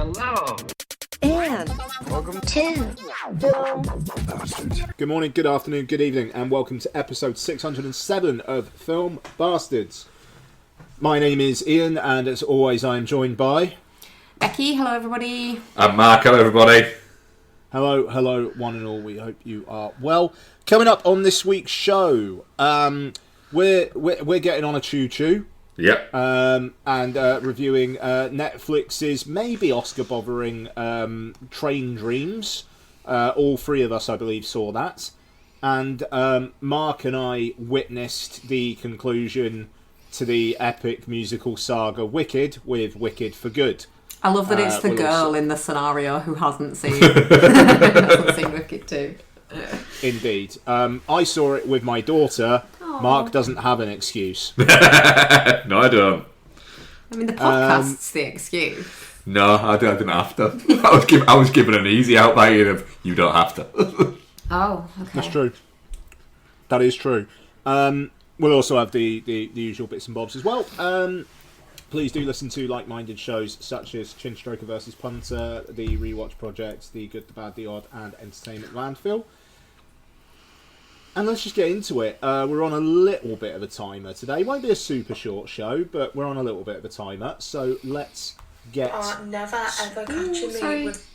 Hello. And welcome to Film Bastards. Good morning, good afternoon, good evening, and welcome to episode 607 of Film Bastards. My name is Ian, and as always, I am joined by Becky. Hello, everybody. I'm Mark. Hello, everybody. Hello, one and all. We hope you are well. Coming up on this week's show, we're getting on a choo-choo. Yep. And reviewing Netflix's maybe Oscar-bothering Train Dreams. All three of us, I believe, saw that. And Mark and I witnessed the conclusion to the epic musical saga Wicked with Wicked for Good. I love that it's the girl in the scenario who hasn't seen Wicked 2. Indeed. I saw it with my daughter. Aww. Mark doesn't have an excuse. No, I don't. I mean, the podcast's the excuse. No, I didn't have to. I was given an easy out by Ian of, you don't have to. Oh, okay. That's true. That is true. We'll also have the usual bits and bobs as well. Please do listen to like-minded shows such as Chin Stroker vs. Punter, the Rewatch Project, The Good, the Bad, the Odd, and Entertainment Landfill. And let's just get into it. We're on a little bit of a timer today. It won't be a super short show, but we're on a little bit of a timer. So let's get... never ever catching me with...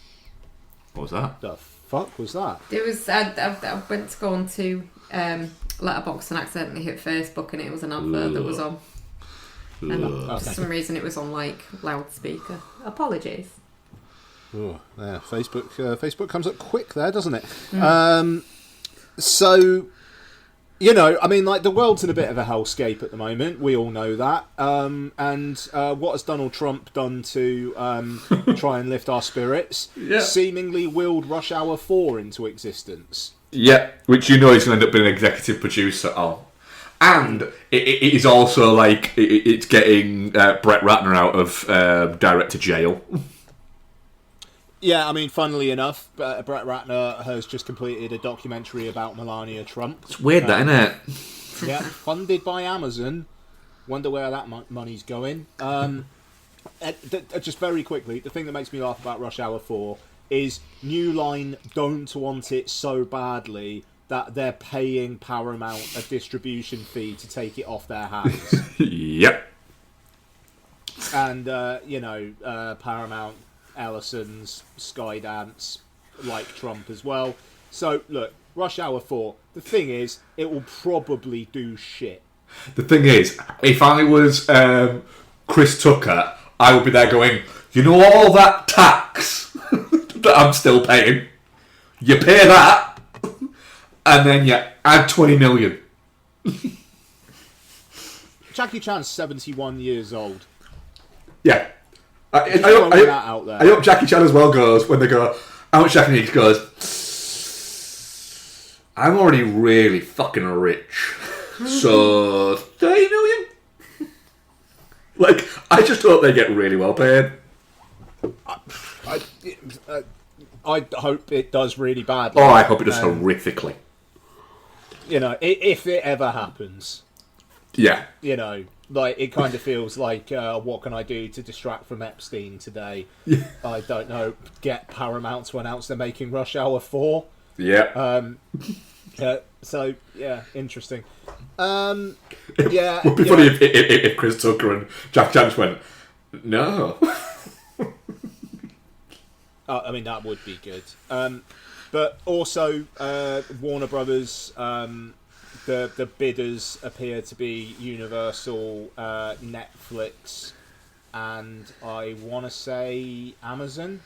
What was that? The fuck was that? It was... I went to go on to Letterboxd and accidentally hit Facebook, and it was an advert that was on. And for some reason it was on, like, loudspeaker. Apologies. Oh, yeah, Facebook comes up quick there, doesn't it? So, you know, I mean, like, the world's in a bit of a hellscape at the moment. We all know that. And what has Donald Trump done to try and lift our spirits? Yeah. Seemingly willed Rush Hour 4 into existence. Yeah, which you know is going to end up being an executive producer on. And it is also like it's getting Brett Ratner out of director jail. Yeah, I mean, funnily enough, Brett Ratner has just completed a documentary about Melania Trump. It's weird, that, isn't it? Yeah, funded by Amazon. Wonder where that money's going. Just very quickly, the thing that makes me laugh about Rush Hour 4 is New Line don't want it so badly that they're paying Paramount a distribution fee to take it off their hands. Yep. And, Paramount, Ellison's, Skydance, like Trump as well. So, look, Rush Hour 4, the thing is, it will probably do shit. The thing is, if I was Chris Tucker, I would be there going, you know all that tax that I'm still paying? You pay that, and then you add 20 million. Jackie Chan's 71 years old. Yeah. I hope Jackie Chan as well goes, when they go, how much Jackie needs, goes, I'm already really fucking rich. So, 30 million? Like, I just hope they get really well paid. I hope it does really badly. Oh, I hope it does horrifically. You know, if it ever happens. Yeah. You know, like, it kind of feels like, what can I do to distract from Epstein today? Yeah. I don't know, get Paramount to announce they're making Rush Hour 4. Yeah. So, yeah, interesting. It would be funny if Chris Tucker and Jack Chan went, no. I mean, that would be good. But also, Warner Brothers, the bidders appear to be Universal, Netflix, and I want to say Amazon.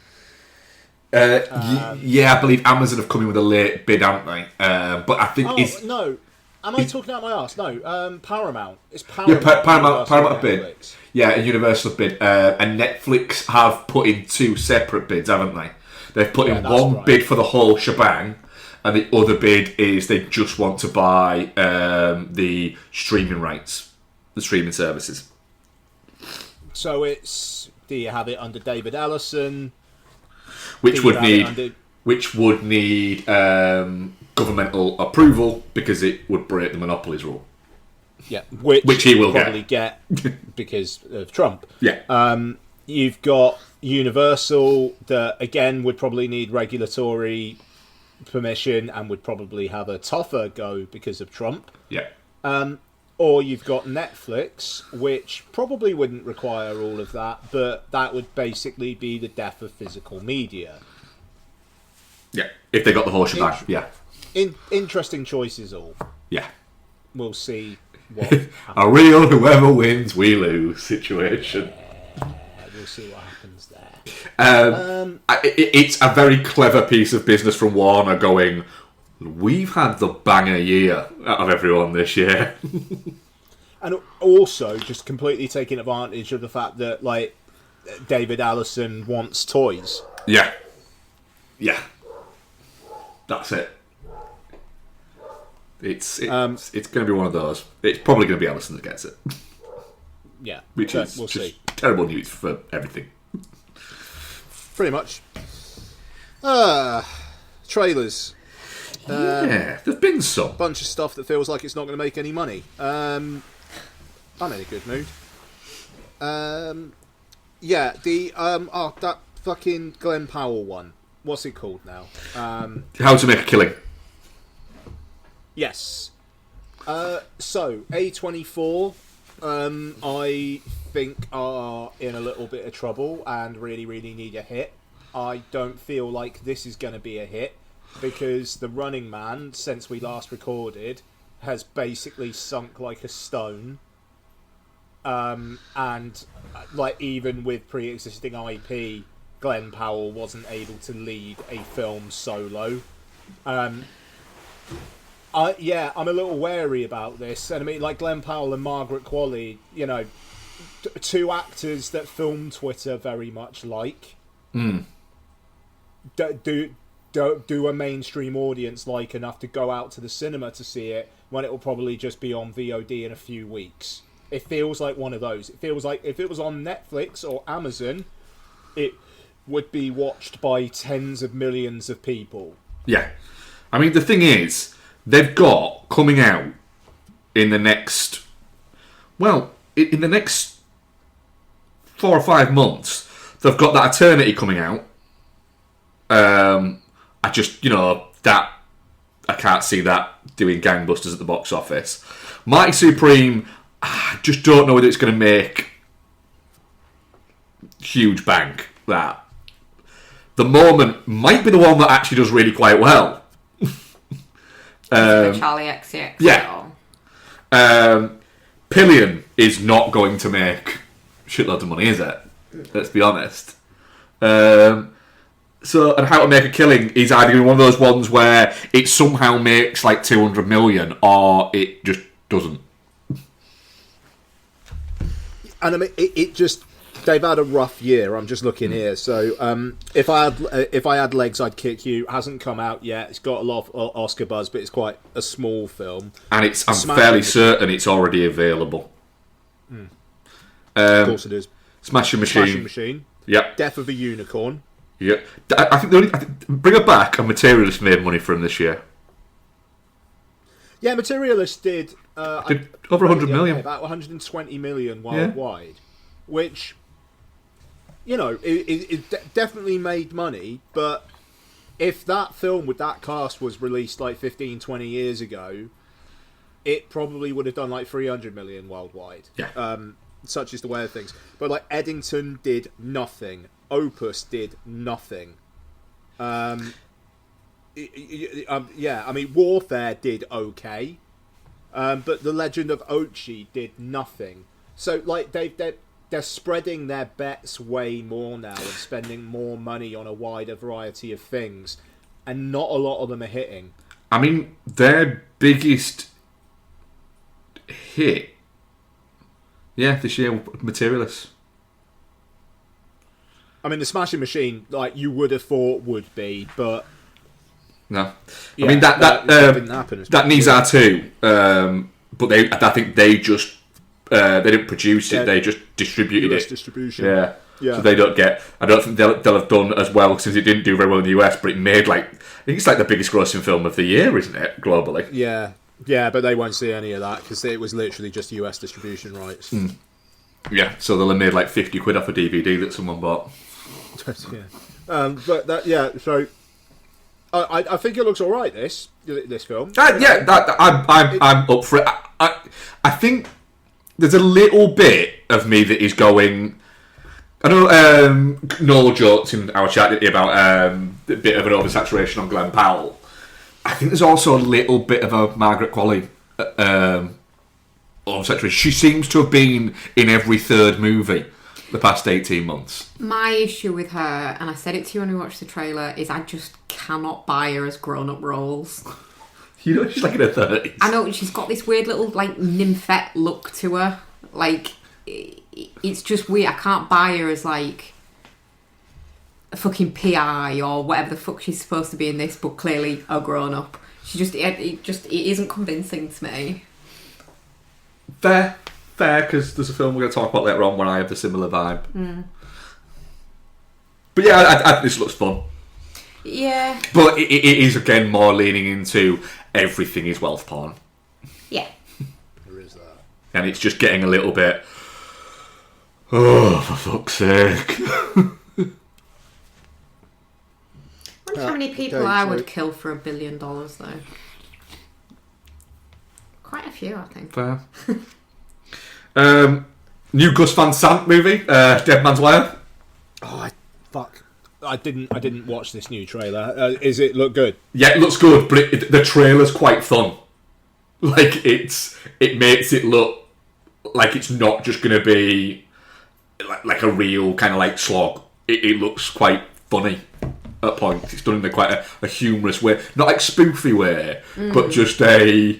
Yeah, I believe Amazon have come in with a late bid, haven't they? But I think no. Am I talking out my arse? No, Paramount. It's Paramount. Yeah, Paramount bid. Yeah, and Universal bid. And Netflix have put in two separate bids, haven't they? They've put in one bid for the whole shebang, and the other bid is they just want to buy the streaming rights, the streaming services. So it's, do you have it under David Ellison? Which would need governmental approval because it would break the monopolies rule. Yeah, which he will probably get because of Trump. Yeah. You've got Universal, that again would probably need regulatory permission and would probably have a tougher go because of Trump. Yeah. Or you've got Netflix, which probably wouldn't require all of that, but that would basically be the death of physical media. Yeah. If they got the whole shebang, yeah. Interesting choices all. Yeah. We'll see what A real whoever wins, we lose situation. we'll see what happens there. It's a very clever piece of business from Warner going, we've had the banger year out of everyone this year. And also just completely taking advantage of the fact that, like, David Allison wants toys. Yeah. Yeah. That's it. It's going to be one of those. It's probably going to be Allison that gets it. Yeah. Which is we'll just see. terrible news for everything. Pretty much. Trailers. Yeah, there's been some. Bunch of stuff that feels like it's not going to make any money. I'm in a good mood. Yeah, that fucking Glenn Powell one. What's it called now? How to Make a Killing. Yes. So A24, I think are in a little bit of trouble and really, really need a hit. I don't feel like this is going to be a hit because The Running Man, since we last recorded, has basically sunk like a stone. And like even with pre-existing IP, Glenn Powell wasn't able to lead a film solo. I'm a little wary about this. And I mean, like Glenn Powell and Margaret Qualley, you know, two actors that film Twitter very much like. Do a mainstream audience like enough to go out to the cinema to see it when it will probably just be on VOD in a few weeks. It feels like one of those. It feels like if it was on Netflix or Amazon, it would be watched by tens of millions of people. Yeah. I mean, the thing is, they've got coming out in the next 4 or 5 months, they've got that Eternity coming out. I just, I can't see that doing gangbusters at the box office. Mighty Supreme, I just don't know whether it's going to make huge bank. That The Moment might be the one that actually does really quite well. The Charlie XCX. Yeah. Pillion is not going to make shitloads of money, is it? Let's be honest. So, and How to Make a Killing is either one of those ones where it somehow makes like 200 million or it just doesn't. And I mean, it just, they've had a rough year. I'm just looking here. So if I had Legs, I'd Kick You. Hasn't come out yet. It's got a lot of Oscar buzz, but it's quite a small film. And I'm fairly certain it's already available. Of course it is. Smashing Machine. Smashing Machine. Yep. Death of a Unicorn. Yeah, I think Bring It Back and Materialist made money for him this year. Yeah, Materialist did over 100 million, about 120 million worldwide, which it definitely made money. But if that film with that cast was released like 15, 20 years ago, it probably would have done like 300 million worldwide. Yeah. Such is the way of things. But like Eddington did nothing. Opus did nothing. I mean, Warfare did okay, but The Legend of Ochi did nothing. So, like, they're spreading their bets way more now and spending more money on a wider variety of things, and not a lot of them are hitting. I mean, their biggest hit, this year, Materialist. I mean, the Smashing Machine, like you would have thought would be, but no. Yeah, I mean that didn't happen. That Nizar too, but I think they just they didn't produce it; they just distributed US it. Distribution. Yeah. Yeah. So they don't get. I don't think they'll have done as well since it didn't do very well in the US, but it made I think it's like the biggest grossing film of the year, isn't it, globally? Yeah, but they won't see any of that because it was literally just US distribution rights. Yeah, so they'll have made like 50 quid off a DVD that someone bought. But that, yeah. So I think it looks all right. This film. I'm up for it. I think there's a little bit of me that is going. I know Noel joked in our chat about a bit of an oversaturation on Glenn Powell. I think there's also a little bit of a Margaret Qualley oversaturation. She seems to have been in every third movie the past 18 months. My issue with her, and I said it to you when we watched the trailer, is I just cannot buy her as grown-up roles. You know, she's like in her 30s. I know, she's got this weird little, like, nymphette look to her. Like, it's just weird. I can't buy her as, like, a fucking PI or whatever the fuck she's supposed to be in this, but clearly a grown-up. She just, it isn't convincing to me. Fair, because there's a film we're going to talk about later on where I have the similar vibe. But yeah, I this looks fun. Yeah. But it is, again, more leaning into everything is wealth porn. Yeah. There is that. And it's just getting a little bit... Oh, for fuck's sake. I wonder how many people I would kill for $1 billion, though. Quite a few, I think. Fair. New Gus Van Sant movie, Dead Man's Wire. Oh, fuck! I didn't watch this new trailer. Is it look good? Yeah, it looks good, but the trailer's quite fun. Like it makes it look like it's not just going to be like a real kind of like slog. It looks quite funny at points. It's done in quite a humorous way, not like spoofy way, but just a.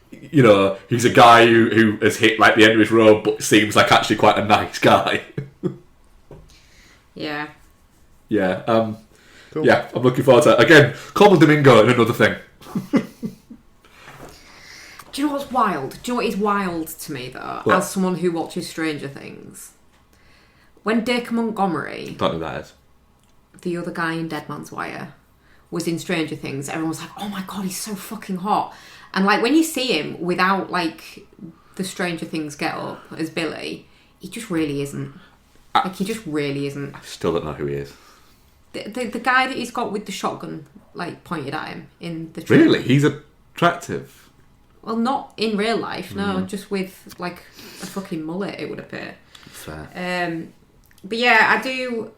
You know, he's a guy who has hit like the end of his rope, but seems like actually quite a nice guy. Yeah. Yeah. Cool. Yeah, I'm looking forward to it. Again, Common Domingo and another thing. Do you know what's wild? Do you know what is wild to me, though, What? as someone who watches Stranger Things? When Dacre Montgomery, Don't know who that is. the other guy in Dead Man's Wire, was in Stranger Things, everyone was like, oh my god, he's so fucking hot. And, like, when you see him without, like, the Stranger Things get-up as Billy, he just really isn't. Like, he just really isn't. I still don't know who he is. The guy that he's got with the shotgun, like, pointed at him in the trailer. Really? He's attractive? Well, not in real life, no. Just with, like, a fucking mullet, it would appear. Fair. But yeah, I do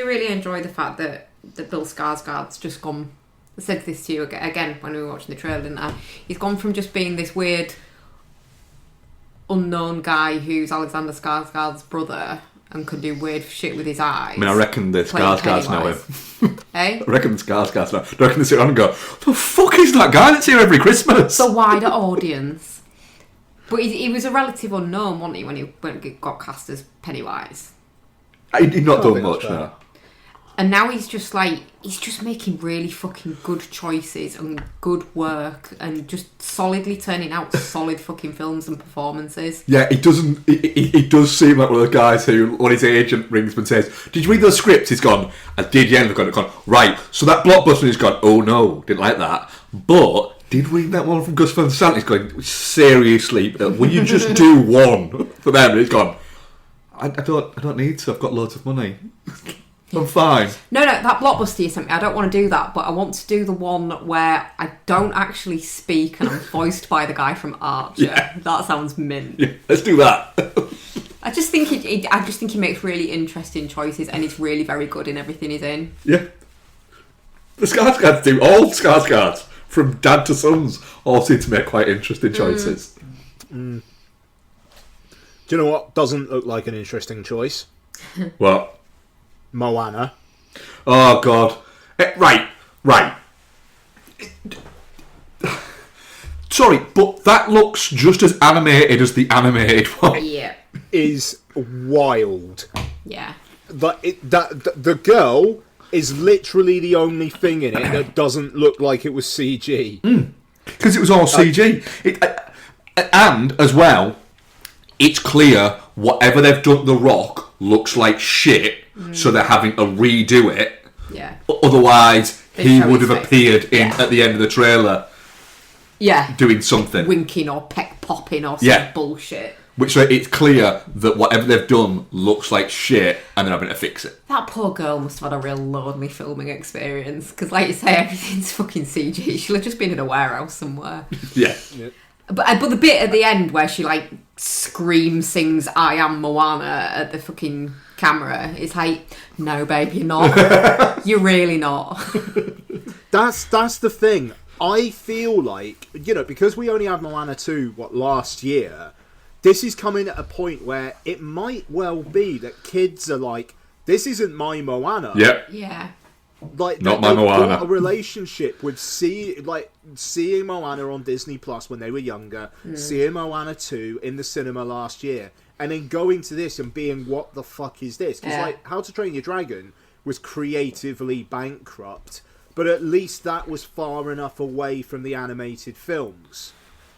really enjoy the fact that Bill Skarsgård's just gone. I said this to you again when we were watching the trailer, didn't I? He's gone from just being this weird unknown guy who's Alexander Skarsgård's brother and can do weird shit with his eyes. I mean, I reckon the Skarsgårds know him. Hey? I reckon the Skarsgårds know. I reckon they sit around and go, the fuck is that guy that's here every Christmas? The wider audience. But he was a relative unknown, wasn't he, when he got cast as Pennywise? He'd not done think much, that's fair. no. And now he's just making really fucking good choices and good work and just solidly turning out solid fucking films and performances. Yeah, he doesn't. He does seem like one of those guys who, when his agent rings him and says, "Did you read those scripts?" He's gone, "I did." Yeah, and they've gone, right. So that blockbuster, he's gone, "Oh no, didn't like that." But did read that one from Gus Van Sant? He's going, seriously, will you just do one for them? And he's gone, I don't need to. I've got loads of money. I'm fine. No, that blockbuster you sent me, I don't want to do that, but I want to do the one where I don't actually speak and I'm voiced by the guy from Archer. Yeah. That sounds mint. Yeah, let's do that. I just think he makes really interesting choices and he's really very good in everything he's in. Yeah. The Skarsgårds do. All Skarsgårds, from dad to sons, all seem to make quite interesting choices. Do you know what doesn't look like an interesting choice? What? Moana. Oh, God. Right. Sorry, but that looks just as animated as the animated one. Yeah. Is wild. Yeah. The girl is literally the only thing in it that doesn't look like it was CG. Because it was all CG. And, as well, it's clear whatever they've done to The Rock looks like shit, so they're having to redo it. Yeah. Otherwise, he show would his have face. appeared in Yeah. at the end of the trailer Yeah. doing something. Winking or peck popping or some Yeah. bullshit. Which so it's clear that whatever they've done looks like shit, and they're having to fix it. That poor girl must have had a real lonely filming experience. Because, like you say, everything's fucking CG. She'll have just been in a warehouse somewhere. Yeah. But the bit at the end where she, like, sings I am Moana at the fucking camera, it's like, no, babe, you're not. You're really not. That's the thing. I feel like, because we only had Moana 2, last year, this is coming at a point where it might well be that kids are like, this isn't my Moana. Yep. Yeah. Like, not my Moana. Got a relationship with seeing Moana on Disney Plus when they were younger, seeing Moana 2 in the cinema last year, and then going to this and being, what the fuck is this? Because, How to Train Your Dragon was creatively bankrupt, but at least that was far enough away from the animated films.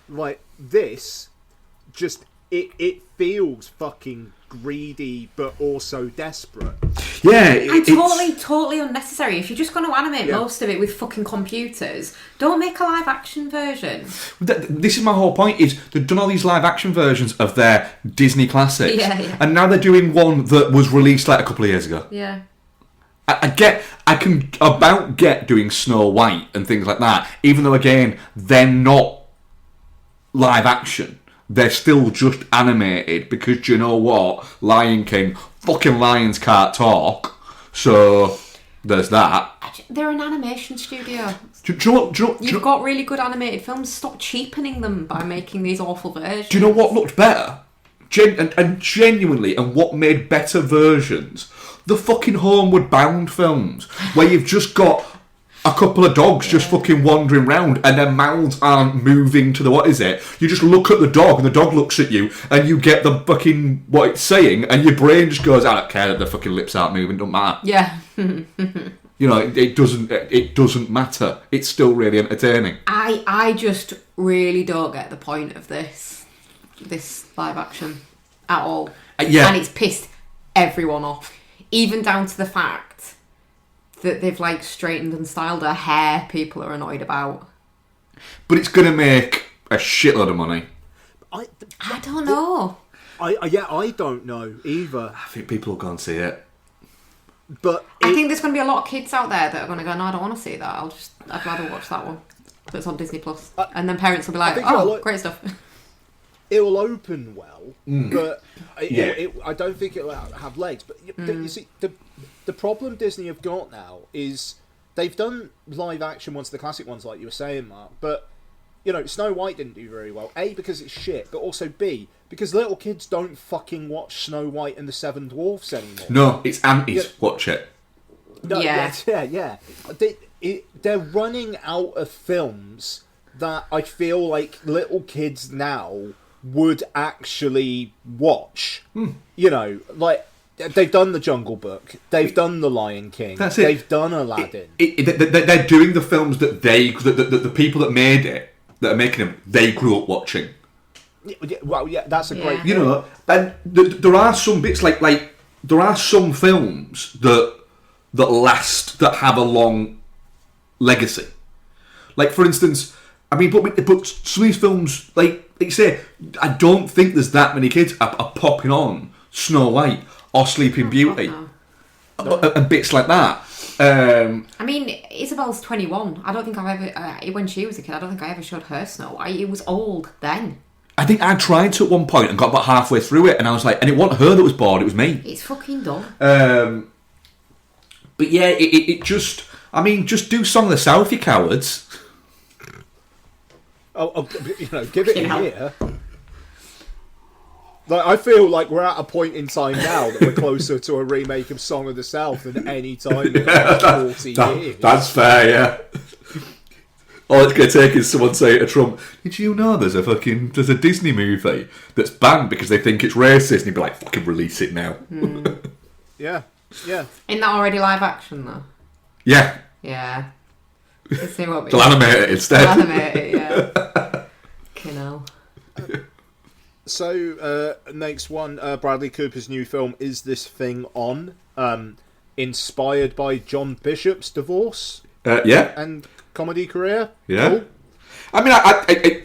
Like, this, just, it feels fucking greedy, but also desperate. Yeah, And totally unnecessary. If you're just going to animate most of it with fucking computers, don't make a live action version. This is my whole point, is they've done all these live action versions of their Disney classics, Yeah. and now they're doing one that was released like a couple of years ago. Yeah. I can about get doing Snow White and things like that, even though, again, they're not live action. They're still just animated, because do you know what? Lion King, fucking lions can't talk, so there's that. They're an animation studio. Do you know what? You've got really good animated films. Stop cheapening them by making these awful versions. Do you know what looked better? And genuinely, and what made better versions? The fucking Homeward Bound films, where you've just got a couple of dogs just fucking wandering round, and their mouths aren't moving to the what is it? You just look at the dog, and the dog looks at you, and you get the fucking what it's saying, and your brain just goes, I don't care that the fucking lips aren't moving, don't matter. Yeah. It doesn't matter. It's still really entertaining. I just really don't get the point of this live action at all. Yeah. And it's pissed everyone off. Even down to the fact that they've like straightened and styled her hair, people are annoyed about. But it's going to make a shitload of money. I don't know. I don't know either. I think people will go and see it. But I think there's going to be a lot of kids out there that are going to go, no, I don't want to see that. I'd rather watch that one that's on Disney Plus. And then parents will be like, oh, great stuff. It will open well, but I don't think it will have legs. But you see, the problem Disney have got now is they've done live action ones, the classic ones, like you were saying, Mark. But Snow White didn't do very well. A, because it's shit, but also B, because little kids don't fucking watch Snow White and the Seven Dwarfs anymore. No, it's aunties watch it. No, yeah. They're running out of films that I feel like little kids now would actually watch. Like they've done The Jungle Book, they've done The Lion King, That's it. They've done Aladdin. They're doing the films that the people that made it, that are making them, they grew up watching. Well, that's a great. And there are some bits like there are some films that last, that have a long legacy. Like, for instance, I mean, but some of these films, like you say, I don't think there's that many kids are popping on Snow White or Sleeping Beauty and bits like that. I mean, Isabel's 21. I don't think I've ever, when she was a kid, I don't think I ever showed her Snow White. It was old then. I think I tried to at one point and got about halfway through it, and I was like, and it wasn't her that was bored, it was me. It's fucking dumb. But yeah, it just, I mean, just do Song of the South, you cowards. Give it a year. Like, I feel like we're at a point in time now that we're closer to a remake of Song of the South than any time in the last 40 years. That's fair, yeah. All it's going to take is someone saying to Trump, did you know there's a Disney movie that's banned because they think it's racist? And he'd be like, fucking release it now. Yeah. Isn't that already live action, though? Yeah. Yeah. Let's see what we They'll animate it instead. animate it, yeah. So, next one, Bradley Cooper's new film, Is This Thing On? Inspired by John Bishop's divorce Yeah. and comedy career. Yeah. Cool. I mean,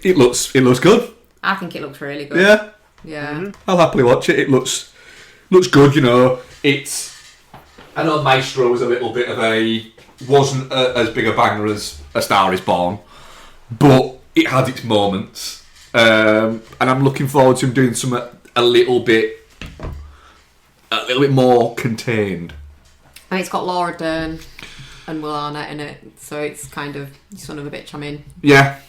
it looks good. I think it looks really good. Yeah. Yeah. I'll happily watch it. It looks good, you know. I know Maestro was a little bit of wasn't as big a banger as A Star Is Born, but it had its moments, and I'm looking forward to him doing something a little bit more contained. And it's got Laura Dern and Will Arnett in it, so it's kind of son of a bitch. I'm in. Yeah.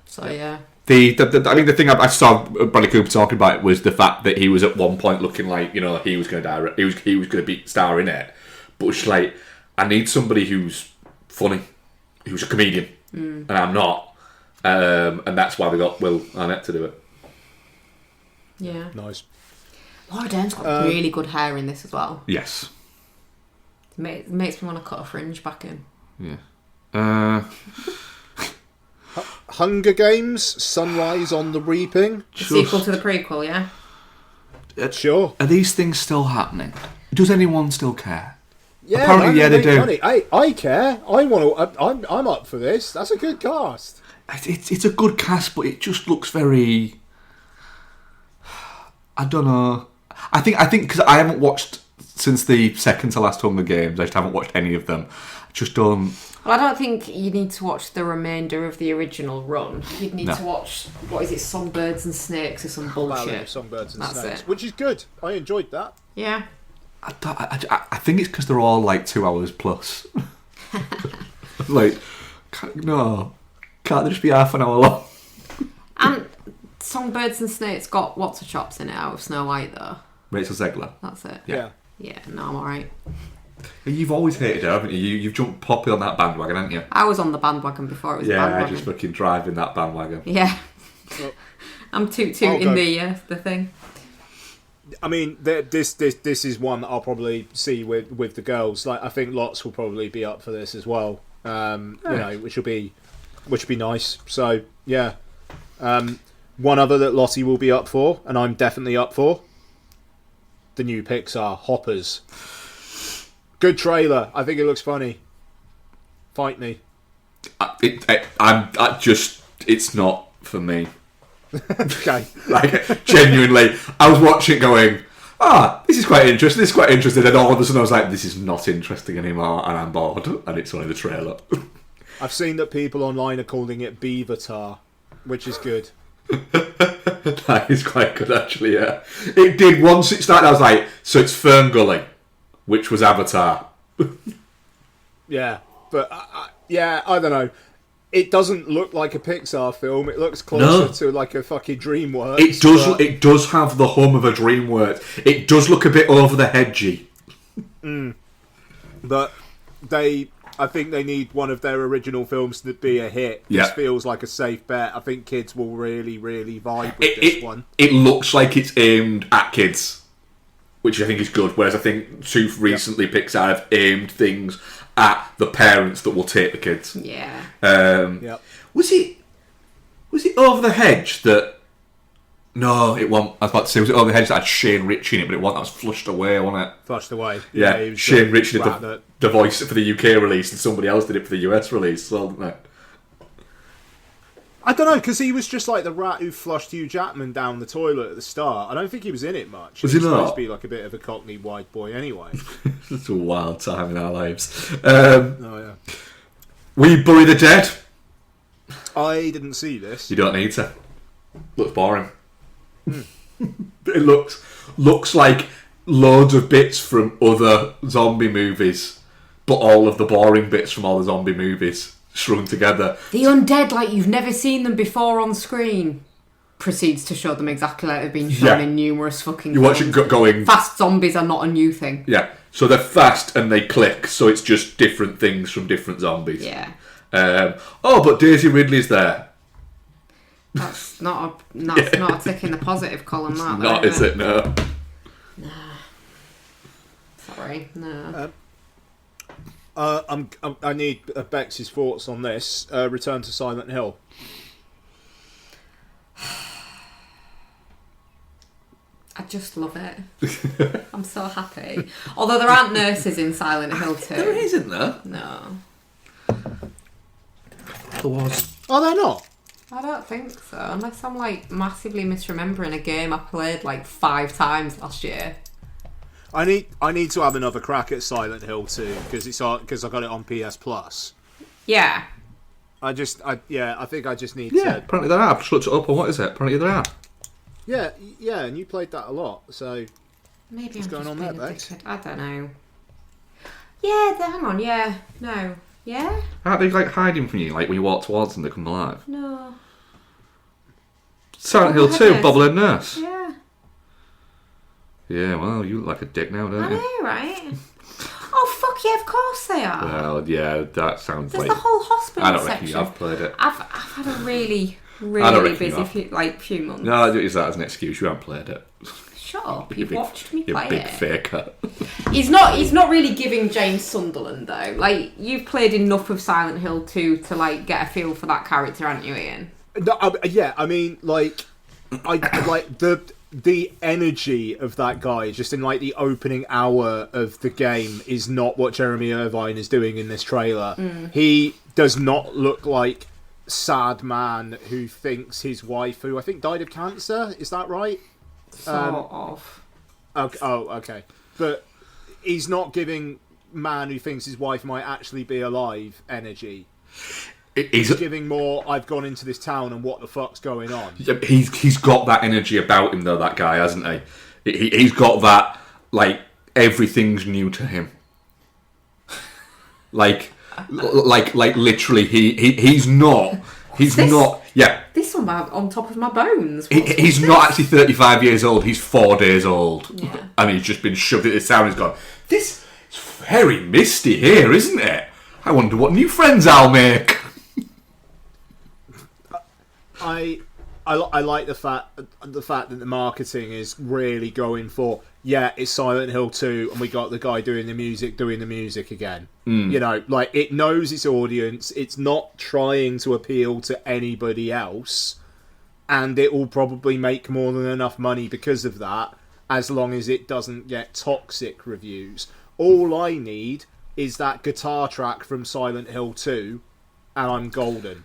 So yeah. I think the thing I saw Bradley Cooper talking about was the fact that he was at one point looking like, you know, he was going to direct, he was going to be star in it, but it's like, I need somebody who's funny, who's a comedian, and I'm not, and that's why they got Will Arnett to do it. Yeah. Nice. Laura Dern's got really good hair in this as well. Yes. It makes me want to cut a fringe back in. Yeah. Hunger Games, Sunrise on the Reaping. The sequel to the prequel, yeah? Sure. Are these things still happening? Does anyone still care? Yeah, Apparently, man, yeah, they do. Money. I care. I want to. I'm up for this. That's a good cast. It's a good cast, but it just looks very. I don't know. I think because I haven't watched since the second to last Hunger Games. I just haven't watched any of them. I just don't. Well, I don't think you need to watch the remainder of the original run. You'd need to watch, what is it, Songbirds and Snakes or some bullshit. Valley of Songbirds and That's Snakes, it. which is good. I enjoyed that. Yeah. I think it's because they're all like 2 hours plus. Like, can't they just be half an hour long? And Songbirds and Snakes got what's her chops in it out of Snow White though. Rachel Zegler. That's it. Yeah. Yeah, no, I'm alright. You've always hated her, haven't you? You've jumped poppy on that bandwagon, haven't you? I was on the bandwagon before it was a Yeah, bandwagon. just fucking driving that bandwagon. Yeah. Well, I'm toot I'll in go. the thing. I mean, this is one that I'll probably see with the girls. Like, I think lots will probably be up for this as well. You know, which will be nice. So yeah, one other that Lottie will be up for, and I'm definitely up for. The new Pixar Hoppers. Good trailer. I think it looks funny. Fight me. It's not for me. Okay. Like, genuinely, I was watching it going, this is quite interesting, and all of a sudden I was like, this is not interesting anymore, and I'm bored, and it's only the trailer. I've seen that people online are calling it Beavertar, which is good. That is quite good, actually, yeah. It did, once it started, I was like, so it's Fern Gully, which was Avatar. Yeah, but I don't know. It doesn't look like a Pixar film. It looks closer to like a fucking DreamWorks. It does. It does have the hum of a DreamWorks. It does look a bit over the hedgy. But I think they need one of their original films to be a hit. Yeah. This feels like a safe bet. I think kids will really, really vibe with this one. It looks like it's aimed at kids, which I think is good. Whereas I think too recently Pixar have aimed things at the parents that will take the kids. Yeah. Yep. Was it Over the Hedge that? No, it wasn't. I was about to say, was it Over the Hedge that had Shane Ritchie in it, but it wasn't. That was flushed away, wasn't it? Flushed away. Yeah, he was Shane Ritchie did rat the voice for the UK release, and somebody else did it for the US release, so, didn't they? I don't know, because he was just like the rat who flushed Hugh Jackman down the toilet at the start. I don't think he was in it much. Was he supposed not? to be like a bit of a Cockney white boy anyway. It's a wild time in our lives. Oh yeah. We Bury the Dead. I didn't see this. You don't need to. Looks boring. It looks like loads of bits from other zombie movies, but all of the boring bits from all the zombie movies strung together. The undead, like you've never seen them before on screen, proceeds to show them exactly like they've been shown in numerous fucking You watch it films. going... Fast zombies are not a new thing. Yeah, so they're fast and they click, so it's just different things from different zombies. Yeah. But Daisy Ridley's there. That's not a tick in the positive column, that. Not, is it? No. Sorry, no. I need Bex's thoughts on this. Return to Silent Hill. I just love it. I'm so happy. Although there aren't nurses in Silent Hill 2. There isn't there? No. There was. Oh, they're not? I don't think so, unless I'm like massively misremembering a game I played like 5 times last year. I need to have another crack at Silent Hill 2 because I got it on PS Plus. Yeah. I think I just need Yeah, to. apparently there are. I've just looked it up, and what is it? Apparently there are. Yeah, and you played that a lot, so Maybe what's I'm going just on being there, Bex? addicted. I don't know. Yeah, hang on, yeah. No. Yeah? Aren't they like hiding from you, like when you walk towards them, they come alive? No. Silent Hill 2, Bobblehead Nurse. Yeah. Yeah, well, you look like a dick now, don't I you? know, right? Oh, fuck yeah, of course they are. Well, yeah, that sounds There's like... the whole hospital I don't section. reckon you have played it. I've had a really, I don't really reckon you busy have. few months. No, I don't use that as an excuse. You haven't played it. Shut up, You you've big- watched me you play big it. faker. He's not really giving James Sunderland though. Like, you've played enough of Silent Hill 2 to like get a feel for that character, haven't you, Ian? No, yeah. I mean, like, I like the energy of that guy just in like the opening hour of the game is not what Jeremy Irvine is doing in this trailer. He does not look like sad man who thinks his wife, who I think died of cancer, is that right? Sort of. Okay, okay. But he's not giving man who thinks his wife might actually be alive energy. He's giving more, I've gone into this town and what the fuck's going on. He's got that energy about him, though, that guy, hasn't he? He's got that, like, everything's new to him. like literally, he's not... Yeah. This on top of my bones. He's not actually 35 years old, he's 4 days old. Yeah. And he's just been shoved into this town and he's gone, this is very misty here, isn't it? I wonder what new friends I'll make. I like the fact that the marketing is really going for, yeah, it's Silent Hill 2 and we got the guy doing the music again. You know, like, it knows its audience, it's not trying to appeal to anybody else, and it will probably make more than enough money because of that, as long as it doesn't get toxic reviews. All I need is that guitar track from Silent Hill 2 and I'm golden.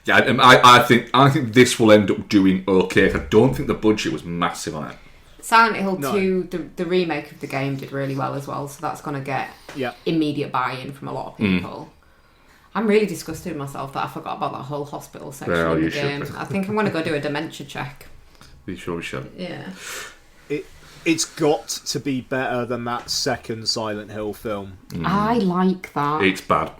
Yeah, I think this will end up doing okay. I don't think the budget was massive on it. Silent Hill 2, the remake of the game, did really well as well, so that's going to get immediate buy-in from a lot of people. I'm really disgusted with myself that I forgot about that whole hospital section in the game. I think I'm going to go do a dementia check. You sure we should? Yeah. It's got to be better than that second Silent Hill film. I like that. It's bad.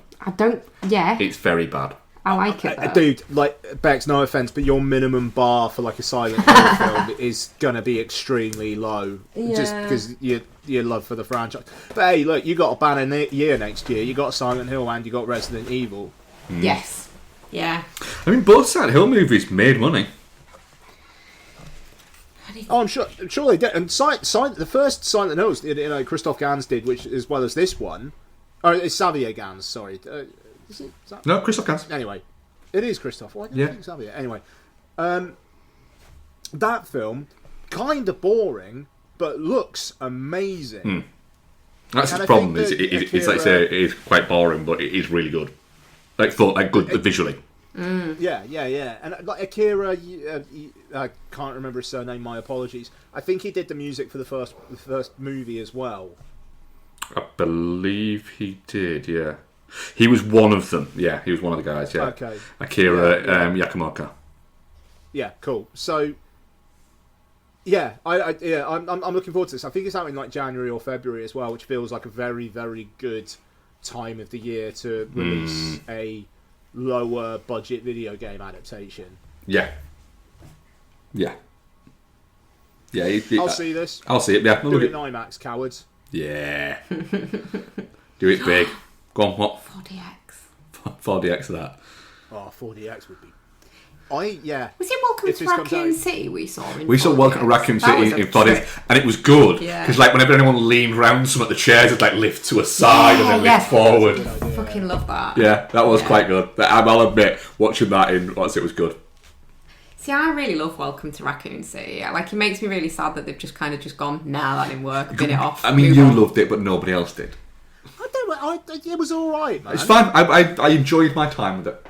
It's very bad. I like it though. Dude, like, Bex, no offense, but your minimum bar for like a Silent Hill film is gonna be extremely low, just because your love for the franchise. But hey, look, you got a banner year next year. You got Silent Hill and you got Resident Evil. Yes. Yeah. I mean, both Silent Hill movies made money. Oh, I'm sure they did. And the first Silent Hills, Christoph Gans did, which as well as this one, or it's Xavier Gans. Sorry. No, Christoph Gans. Anyway, it is Christoph. Why did I think Xavier? Anyway, that film, kind of boring, but looks amazing. That's the problem. It's like I say, it is quite boring, but it is really good. Good visually. Yeah. And like Akira, I can't remember his surname. My apologies. I think he did the music for the first movie as well. I believe he did. Yeah. He was one of them. Yeah, he was one of the guys. Yeah. Okay. Akira Yamaoka. Yeah, cool. So, yeah, I'm looking forward to this. I think it's out in like January or February as well, which feels like a very, very good time of the year to release a lower budget video game adaptation. Yeah. I'll see this. I'll see it. Yeah. Do it in IMAX, cowards. Yeah. Do it big. Go on, what? 4DX. 4DX of that. Oh, 4DX would be... Was it Welcome to Raccoon City we saw in 4DX? We saw Welcome to Raccoon City in 4DX, and it was good. Because whenever anyone leaned round some of the chairs, it'd lift to a side and then lift forward. I fucking love that. Yeah, that was quite good. I'll admit, watching that it was good. See, I really love Welcome to Raccoon City. It makes me really sad that they've just kind of just gone, nah, that didn't work, bin it off. I mean, you loved it, but nobody else did. It was alright, man. It's fine. I enjoyed my time with it.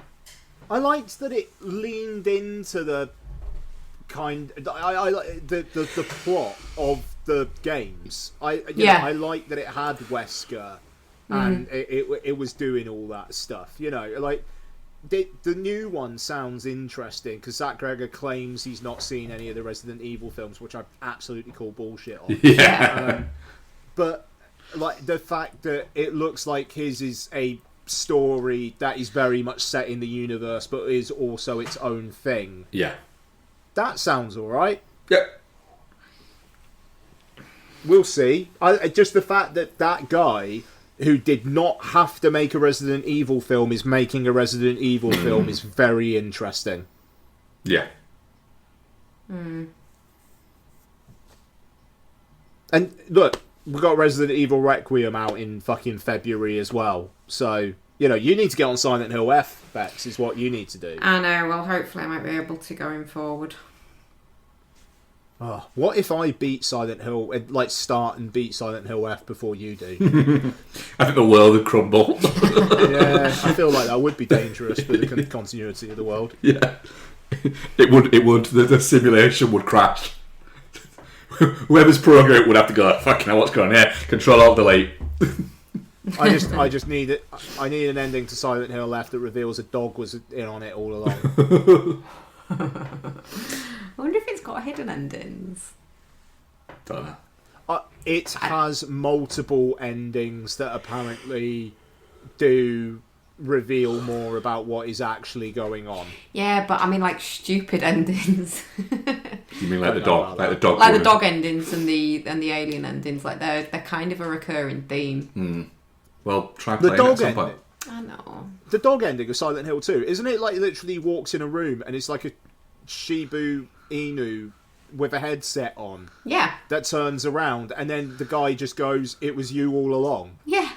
I liked that it leaned into the I like the plot of the games. I like that it had Wesker and it was doing all that stuff. You know, like the new one sounds interesting because Zach Gregor claims he's not seen any of the Resident Evil films, which I absolutely call bullshit on. Yeah. But like the fact that it looks like his is a story that is very much set in the universe, but is also its own thing. Yeah. That sounds all right. Yep. We'll see. Just the fact that that guy who did not have to make a Resident Evil film is making a Resident Evil film is very interesting. Yeah. And look, we've got Resident Evil Requiem out in fucking February as well. So, you know, you need to get on Silent Hill F, Bex, is what you need to do. I know, well, hopefully I might be able to going forward. Oh, what if I beat Silent Hill, like start and beat Silent Hill F before you do? I think the world would crumble. Yeah, I feel like that would be dangerous for the continuity of the world. Yeah. It would. The simulation would crash. Whoever's programming it would have to go, fucking hell, what's going on here? Control Alt Delete. I just need it. I need an ending to Silent Hill F that reveals a dog was in on it all along. I wonder if it's got hidden endings. Don't know. It has multiple endings that apparently do reveal more about what is actually going on. Yeah, but I mean, like stupid endings. You mean like the dog, like the dog, like the dog endings and the alien endings? Like they're kind of a recurring theme. Well, try The playing it dog at some ending. point. I know. The dog ending of Silent Hill 2, isn't it like literally walks in a room and it's like a Shibu Inu with a headset on Yeah. that turns around and then the guy just goes, "It was you all along." Yeah.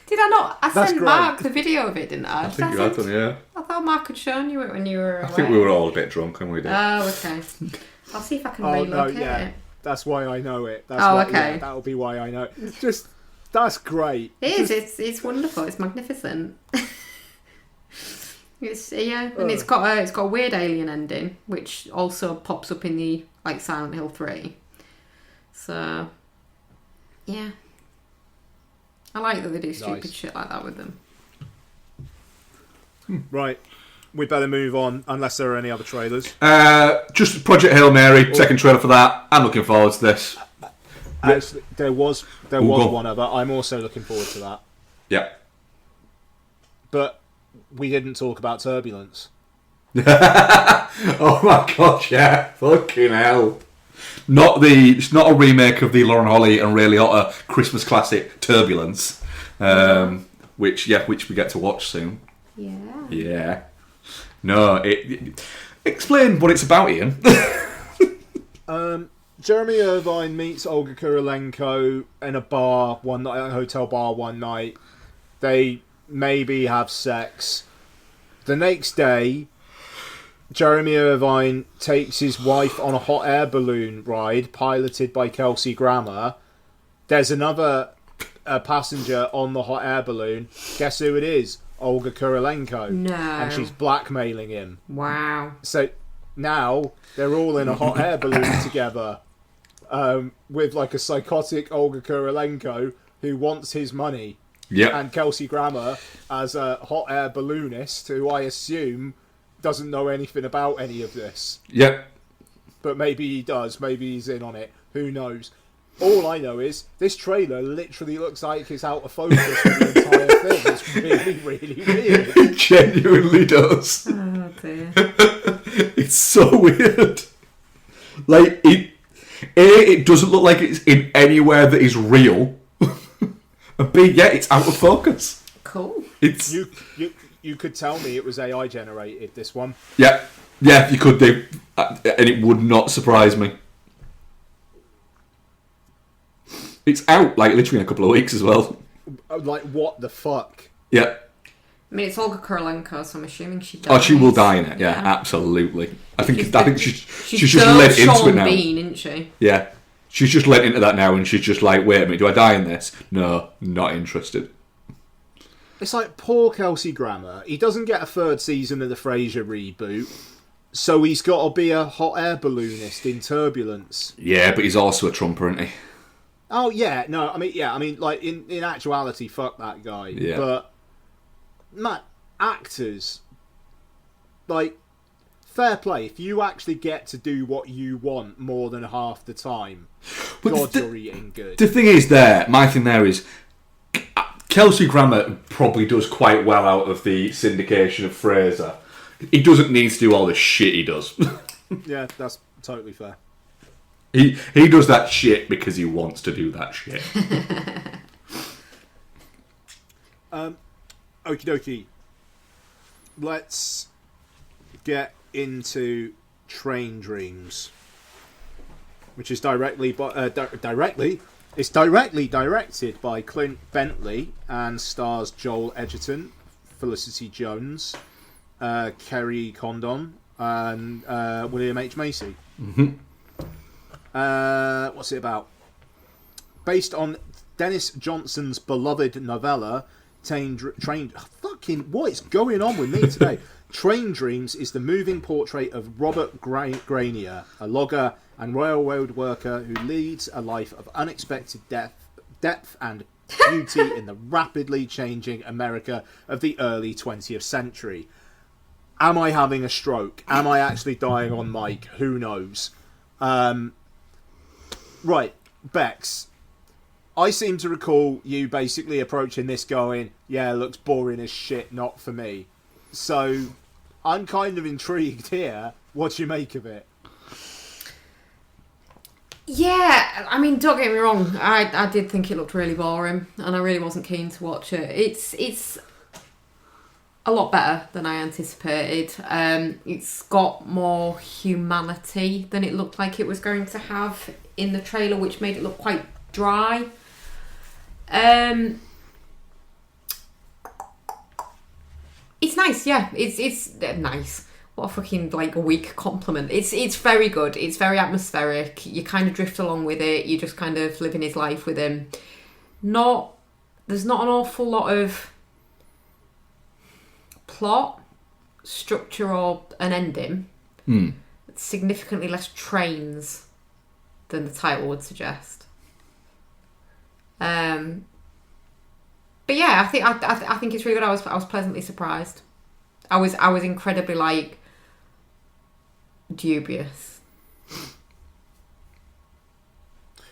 Did I not? I That's sent great. Mark the video of it, didn't I? I think you had done, yeah. I thought Mark had shown you it when you were away. I think we were all a bit drunk when we did. Oh, okay. I'll see if I can relocate it. That's why I know it. That's Oh, why, okay. Yeah, that'll be why I know it. Just, that's great. It is. It's wonderful. It's magnificent. And it's got a weird alien ending, which also pops up in the like Silent Hill 3. So, yeah, I like that they do stupid shit like that with them. Right, we'd better move on unless there are any other trailers. Just Project Hail Mary, second trailer for that. I'm looking forward to this. Actually, there was go. one other. I'm also looking forward to that. Yeah. But we didn't talk about Turbulence. Oh my god, yeah. Fucking hell. It's not a remake of the Lauren Holly and Ray Liotta Christmas classic Turbulence. Which we get to watch soon. Yeah. Yeah. No, explain what it's about, Ian. Jeremy Irvine meets Olga Kurylenko in a bar one night, a hotel bar one night. They maybe have sex. The next day, Jeremy Irvine takes his wife on a hot air balloon ride piloted by Kelsey Grammer. There's another passenger on the hot air balloon. Guess who it is? Olga Kurylenko. No. And she's blackmailing him. Wow. So now they're all in a hot air balloon together with like a psychotic Olga Kurylenko who wants his money. Yeah. And Kelsey Grammer as a hot air balloonist who I assume doesn't know anything about any of this. Yep. But maybe he does. Maybe he's in on it. Who knows? All I know is this trailer literally looks like it's out of focus for the entire thing. It's really, really weird. It genuinely does. Oh dear. It's so weird. Like, it doesn't look like it's in anywhere that is real. And B, yeah, it's out of focus. Cool. It's You could tell me it was AI generated, this one. Yeah, you could do. And it would not surprise me. It's out, like, literally in a couple of weeks as well. Like, what the fuck? Yeah. I mean, it's Olga Kurylenko, so I'm assuming she dies. Oh, she will die in it. Yeah, absolutely. I think she's just so led into Sean it now. Bean, isn't she? Yeah, she's just led into that now, and she's just like, wait a minute, do I die in this? No, not interested. It's like poor Kelsey Grammer. He doesn't get a third season of the Frasier reboot, so he's got to be a hot air balloonist in Turbulence. Yeah, but he's also a Trumper, isn't he? Oh yeah, no, I mean, like in actuality, fuck that guy. Yeah. But man, actors, like, fair play. If you actually get to do what you want more than half the time, God, you're eating good. The thing is, my thing there is, Kelsey Grammer probably does quite well out of the syndication of Frasier. He doesn't need to do all the shit he does. Yeah, that's totally fair. He does that shit because he wants to do that shit. Okie dokie. Let's get into Train Dreams, which is directly directed by Clint Bentley and stars Joel Edgerton, Felicity Jones, Kerry Condon, and William H. Macy. Mm-hmm. What's it about? Based on Dennis Johnson's beloved novella, what is going on with me today? Train Dreams is the moving portrait of Robert Granier, a logger and railroad worker who leads a life of unexpected depth and beauty in the rapidly changing America of the early 20th century. Am I having a stroke? Am I actually dying on mic? Who knows? Right, Bex. I seem to recall you basically approaching this going, yeah, it looks boring as shit, not for me. So, I'm kind of intrigued here. What do you make of it? Yeah, I mean, don't get me wrong. I did think it looked really boring, and I really wasn't keen to watch it. It's a lot better than I anticipated. It's got more humanity than it looked like it was going to have in the trailer, which made it look quite dry. It's nice, yeah. It's nice. What a fucking a weak compliment. It's very good. It's very atmospheric. You kind of drift along with it. You just kind of living his life with him. There's not an awful lot of plot, structure, or an ending. It's significantly less trains than the title would suggest. But yeah, I think it's really good. I was pleasantly surprised. I was incredibly dubious.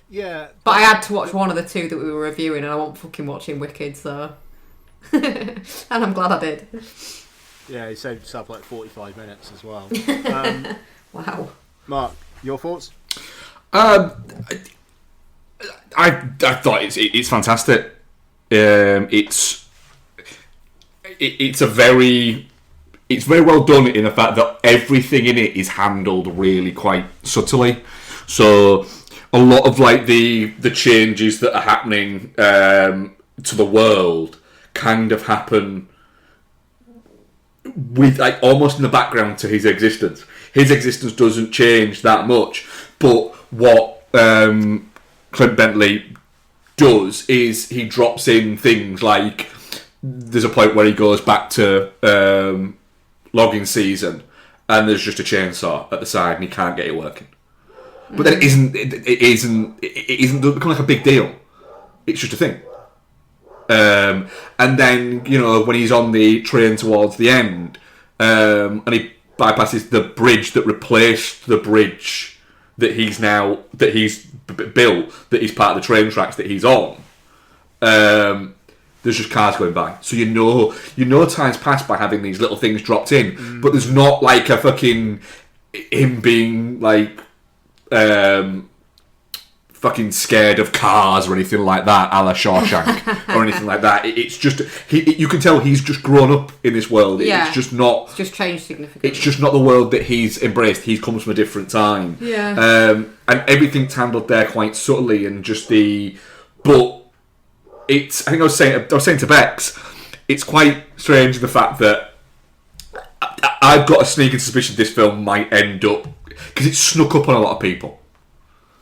Yeah, but I had to watch one of the two that we were reviewing, and I wasn't fucking watching Wicked, so and I'm glad I did. Yeah, he saved himself 45 minutes as well. Wow. Mark, your thoughts? I thought it's fantastic. It's very well done in the fact that everything in it is handled really quite subtly. So a lot of the changes that are happening to the world kind of happen with almost in the background to his existence. His existence doesn't change that much, but what Clint Bentley does is he drops in things like there's a point where he goes back to logging season and there's just a chainsaw at the side and he can't get it working. But then it doesn't become a big deal. It's just a thing. And then when he's on the train towards the end, and he bypasses the bridge that replaced the bridge that he's built, that he's part of the train tracks that he's on. There's just cars going by, so you know time's passed by having these little things dropped in, but there's not a fucking him being fucking scared of cars or anything like that, a la Shawshank or anything like that. It's just you can tell he's just grown up in this world. Yeah. It's just changed significantly. It's just not the world that he's embraced. He comes from a different time. Yeah. And everything's handled there quite subtly and but it's. I think I was saying to Bex, it's quite strange the fact that I've got a sneaking suspicion this film might end up because it's snuck up on a lot of people.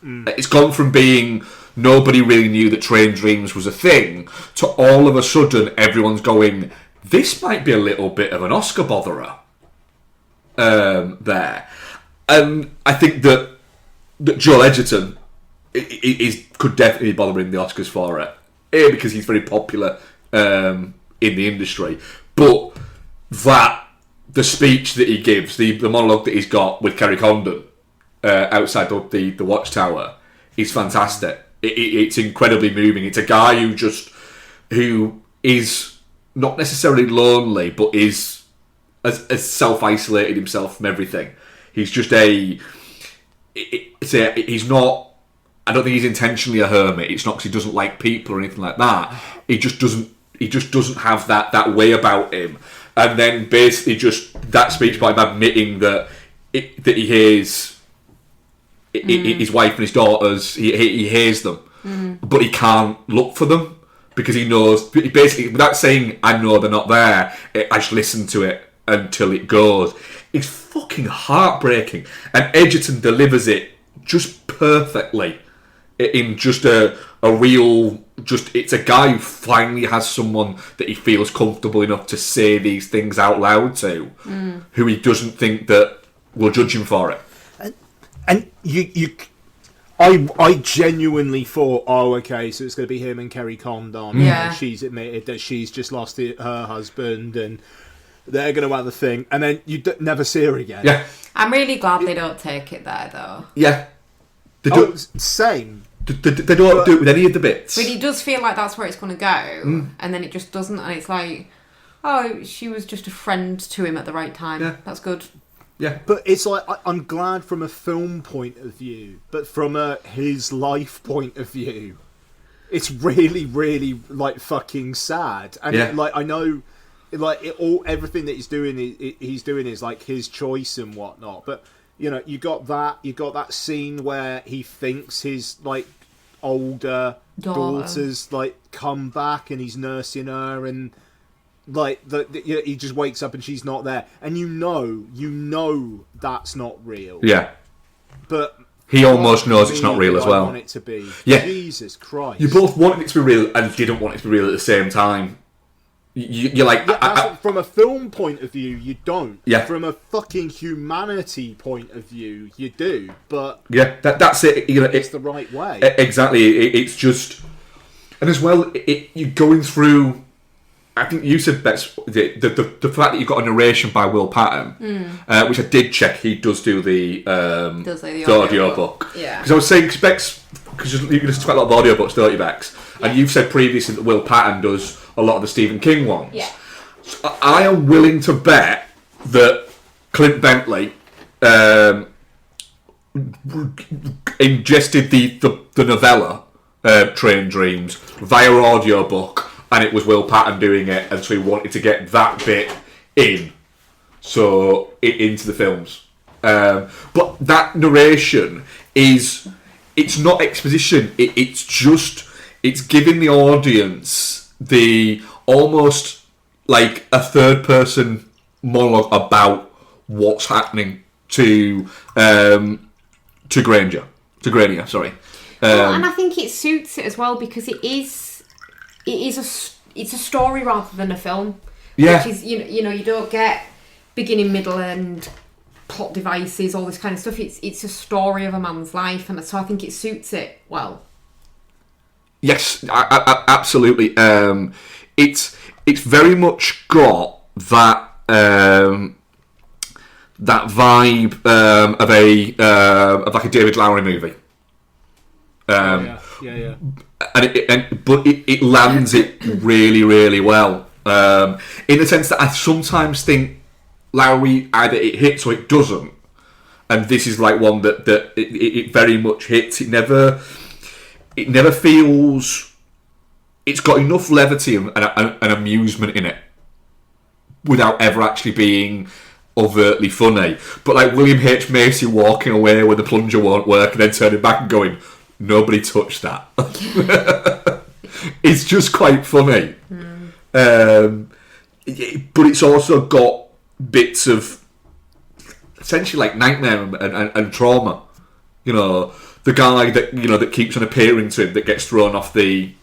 It's gone from being nobody really knew that Train Dreams was a thing, to all of a sudden everyone's going, this might be a little bit of an Oscar botherer there. And I think that Joel Edgerton could definitely be bothering the Oscars for it. A, because he's very popular in the industry, but the speech that he gives, the monologue that he's got with Kerry Condon outside the Watchtower is fantastic. It's incredibly moving. It's a guy who is not necessarily lonely, but is has self-isolated himself from everything. He's just he's not. I don't think he's intentionally a hermit. It's not because he doesn't like people or anything like that. He just doesn't have that way about him. And then basically just that speech by him admitting that he hears his wife and his daughters, he hears them, but he can't look for them because he knows. Basically, without saying I know they're not there, I just listen to it until it goes. It's fucking heartbreaking, and Edgerton delivers it just perfectly. In just a real, it's a guy who finally has someone that he feels comfortable enough to say these things out loud to, who he doesn't think that will judge him for it. And I genuinely thought, oh, okay, so it's going to be him and Kerry Condon. Yeah. She's admitted that she's just lost her husband, and they're going to have the thing, and then you never see her again. Yeah. I'm really glad they don't take it there, though. Yeah. Same. They don't do it with any of the bits. But it does feel like that's where it's going to go, and then it just doesn't, and it's like, oh, she was just a friend to him at the right time. Yeah. That's good. Yeah. But it's like, I'm glad from a film point of view, but from his life point of view, it's really, really, like, fucking sad. And, I know, like, everything that he's doing is, like, his choice and whatnot, but... You know, you got that scene where he thinks his, like, older daughter's, like, come back and he's nursing her, and, like, he just wakes up and she's not there. And you know that's not real. Yeah. But... He almost knows it's not real as well. I want it to be. Yeah. Jesus Christ. You both wanted it to be real and didn't want it to be real at the same time. You're like... from a film point of view, you don't. Yeah. From a fucking humanity point of view, you do. But... Yeah, that's it. You know, it's the right way. Exactly. It's just... And as well, you're going through... I think you said, Bex, the fact that you've got a narration by Will Patton, which I did check, he does do the audio book. Yeah. Because I was saying, Bex, because you listen to quite a lot of audiobooks, don't you, Bex? Yeah. And you've said previously that Will Patton does a lot of the Stephen King ones. Yeah. So I am willing to bet that Clint Bentley ingested the novella, Train Dreams, via audiobook, and it was Will Patton doing it, and so he wanted to get that bit into the films. But that narration it's not exposition, it's giving the audience the almost like a third person monologue about what's happening to Grania, sorry. And I think it suits it as well because it's a story rather than a film. Yeah. Which is you know you don't get beginning, middle, and plot devices, all this kind of stuff. It's a story of a man's life, and so I think it suits it well. Yes, absolutely. It's very much got that that vibe of like a David Lowery movie. Yeah. But it lands it really, really well. In the sense that I sometimes think Lowery either it hits or it doesn't, and this is like one that it very much hits. It never feels. It's got enough levity and amusement in it without ever actually being overtly funny. But like William H. Macy walking away when the plunger won't work and then turning back and going, "Nobody touched that." It's just quite funny. But it's also got bits of essentially like nightmare and trauma. You know, the guy that that keeps on appearing to him that gets thrown off the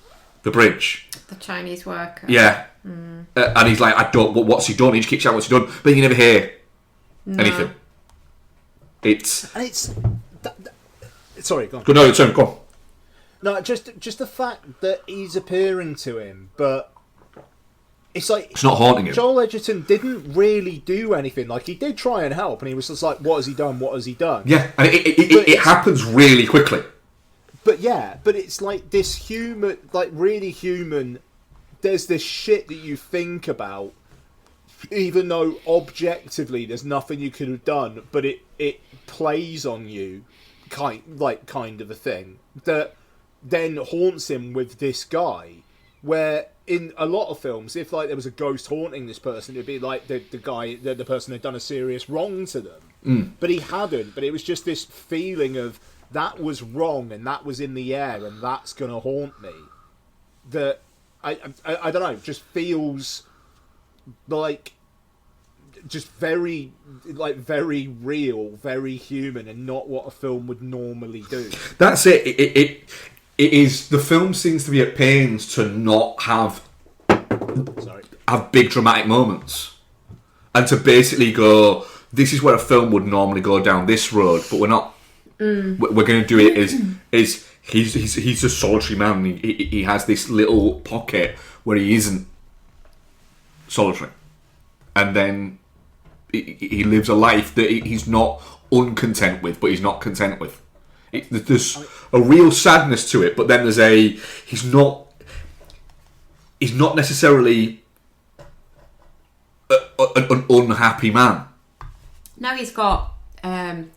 bridge. The Chinese worker. Yeah. And he's like, I don't. What's he done? He just keeps shouting, "What's he done?" But you never hear anything. It's sorry, go on. No, it's go on. No, just the fact that he's appearing to him, but it's like it's not haunting him. Joel Edgerton didn't really do anything. Like, he did try and help, and he was just like, "What has he done? What has he done?" Yeah, and it happens really quickly. But it's like this human, like really human. There's this shit that you think about, even though objectively there's nothing you could have done, but it plays on you, kind of a thing that then haunts him with this guy. Where in a lot of films, if like there was a ghost haunting this person, it'd be like the guy, the person had done a serious wrong to them. But he hadn't. But it was just this feeling of that was wrong and that was in the air and that's gonna haunt me. That I don't know, just feels like just very real, very human, and not what a film would normally do. That's it. It is. The film seems to be at pains to not have big dramatic moments, and to basically go, this is where a film would normally go down this road, but we're not. We're going to do it as he's a solitary man. He has this little pocket where he isn't solitary, and then he lives a life that he's not uncontent with, but he's not content with. There's a real sadness to it, but then there's he's not necessarily an unhappy man. Now he's got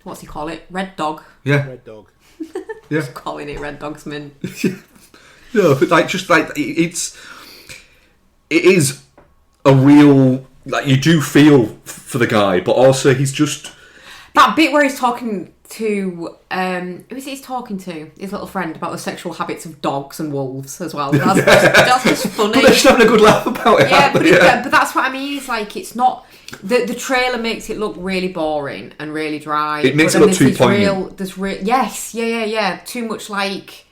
what's he call it? Red Dog. Yeah, Red Dog. Yeah, Just calling it Red Dog's mint. No, but it is a real, like, you do feel for the guy, but also he's just that bit where he's talking to who is it he's talking to? His little friend about the sexual habits of dogs and wolves as well. That's just funny. But they're just having a good laugh about it. Yeah, but that's what I mean. It's like it's not. The trailer makes it look really boring and really dry. It makes it look too poignant. Yes, yeah. Too much like,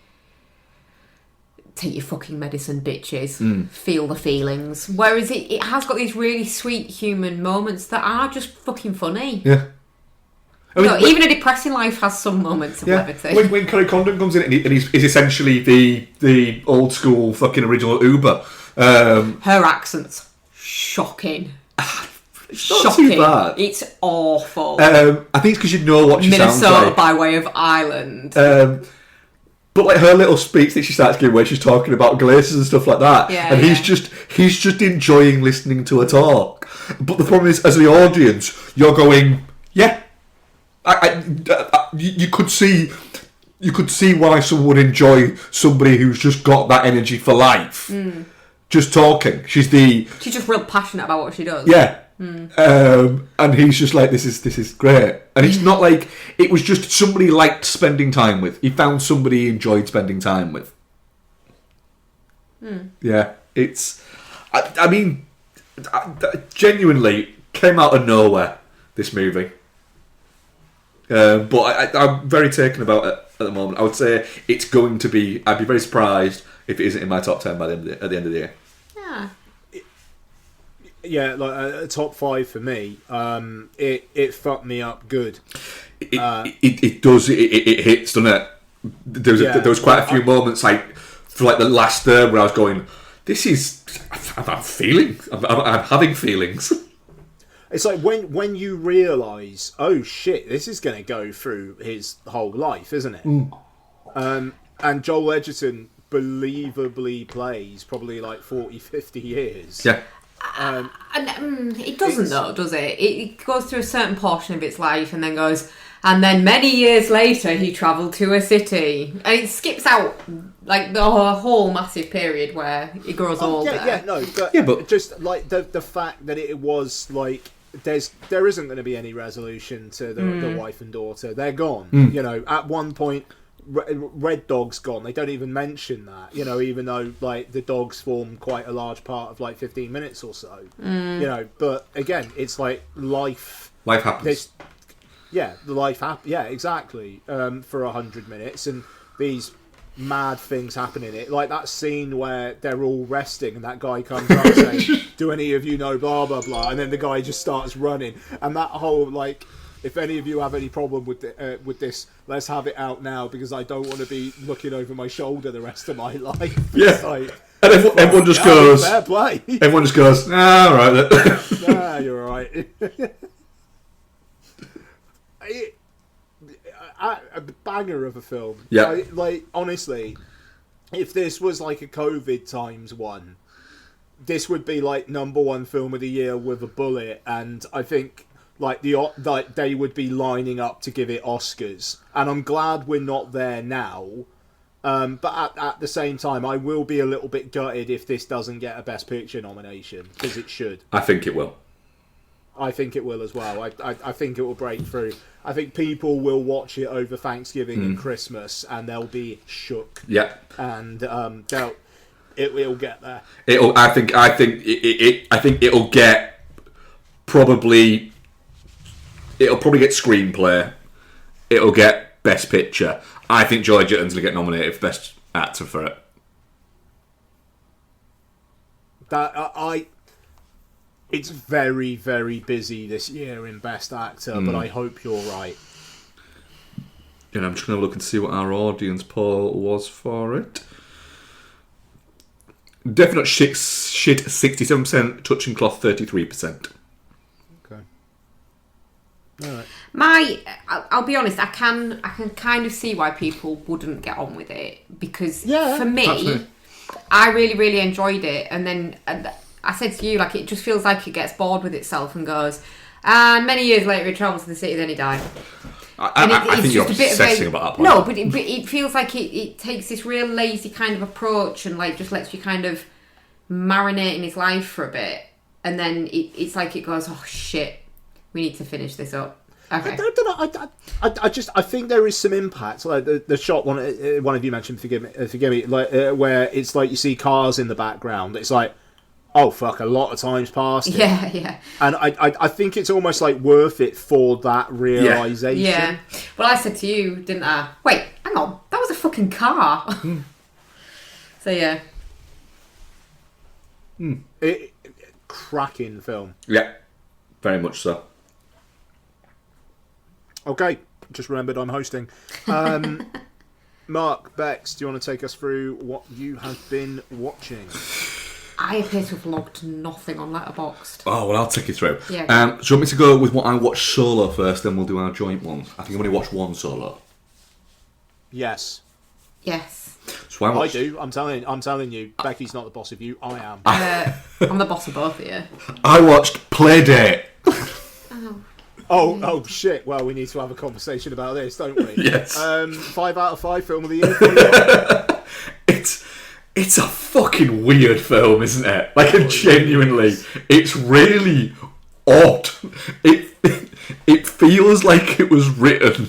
take your fucking medicine, bitches. Feel the feelings. Whereas it has got these really sweet human moments that are just fucking funny. Yeah. I mean, even a depressing life has some moments of levity. When Kerry Condon comes in and he's essentially the old school fucking original Uber. Her accent's shocking. It's not too bad. It's awful. I think it's because you know what she sounds like. Minnesota by way of Ireland. But like her little speech that she starts giving where she's talking about glaciers and stuff like that, and he's just enjoying listening to her talk. But the problem is, as the audience, you're going, yeah. You could see why someone would enjoy somebody who's just got that energy for life. Just talking. She's just real passionate about what she does. Yeah. And he's just like, this is great. And it's not like it was just somebody he liked spending time with. He found somebody he enjoyed spending time with. Yeah, it's. I mean, genuinely came out of nowhere, this movie. But I'm very taken about it at the moment. I would say it's going to be. I'd be very surprised if it isn't in my top 10 at the end of the year. Yeah. Yeah, like a top 5 for me. It fucked me up good. It does. It hits, doesn't it? There was quite a few moments, like for like the last third, where I was going, "This is." I'm feeling. I'm having feelings. It's like when you realise, oh shit, this is going to go through his whole life, isn't it? And Joel Edgerton believably plays probably like 40, 50 years. Yeah. It doesn't though, does it? It goes through a certain portion of its life and then goes, and then many years later he travelled to a city, and it skips out like the whole massive period where he grows older. But just like the fact that it was like there isn't going to be any resolution to the wife and daughter. They're gone. You know, at one point. Red Dog's gone. They don't even mention that, you know, even though like the dogs form quite a large part of like 15 minutes or so, you know. But again, it's like life happens. the life yeah, exactly. For 100 minutes, and these mad things happen in it, like that scene where they're all resting, and that guy comes up saying, "Do any of you know blah blah blah?" And then the guy just starts running, and that whole like, if any of you have any problem with this, let's have it out now because I don't want to be looking over my shoulder the rest of my life. Yeah. Like, and everyone just goes. Fair play. Everyone just goes. All right. Nah, you're all right. A banger of a film. Yeah. Like honestly, if this was like a COVID times one, this would be like #1 film of the year with a bullet, and I think like they would be lining up to give it Oscars. And I'm glad we're not there now. But at the same time, I will be a little bit gutted if this doesn't get a Best Picture nomination, because it should. I think it will. I think it will as well. I think it will break through. I think people will watch it over Thanksgiving and Christmas, and they'll be shook. Yeah. And it'll get there. I think it'll get probably. It'll probably get screenplay. It'll get Best Picture. I think Joy Edgerton's going to get nominated for Best Actor for it. It's very, very busy this year in Best Actor, but I hope you're right. And I'm just going to look and see what our audience poll was for it. Definite shit 67%, touching cloth 33%. Okay. All right. I'll be honest, I can kind of see why people wouldn't get on with it, because for me, absolutely. I really, really enjoyed it, and then I said to you, like, it just feels like it gets bored with itself and goes, and many years later he travels to the city, then he died. I think you're obsessing about that point. No, but it feels like it takes this real lazy kind of approach and like just lets you kind of marinate in his life for a bit, and then it's like it goes, oh shit, we need to finish this up. Okay. I don't know. I think there is some impact. Like the shot one of you mentioned, forgive me, like where it's like you see cars in the background. It's like, oh fuck, a lot of time's passed. Yeah. And I think it's almost like worth it for that realisation. Yeah. Well, I said to you, didn't I? Wait, hang on, that was a fucking car. So yeah. Cracking film. Yeah, very much so. Okay, just remembered I'm hosting. Mark, Bex, do you want to take us through what you have been watching? I appear to have logged nothing on Letterboxd. Oh, well, I'll take you through. Yeah. Do you want me to go with what I watched solo first, then we'll do our joint ones? I think I've only watched one solo. Yes. Yes. So I do. I'm telling you, Becky's not the boss of you. I am. I'm the boss of both of you. I watched Playdate. Oh shit! Well, we need to have a conversation about this, don't we? Yes. 5 out of 5 film of the year. It's a fucking weird film, isn't it? Like, genuinely, it's really odd. It feels like it was written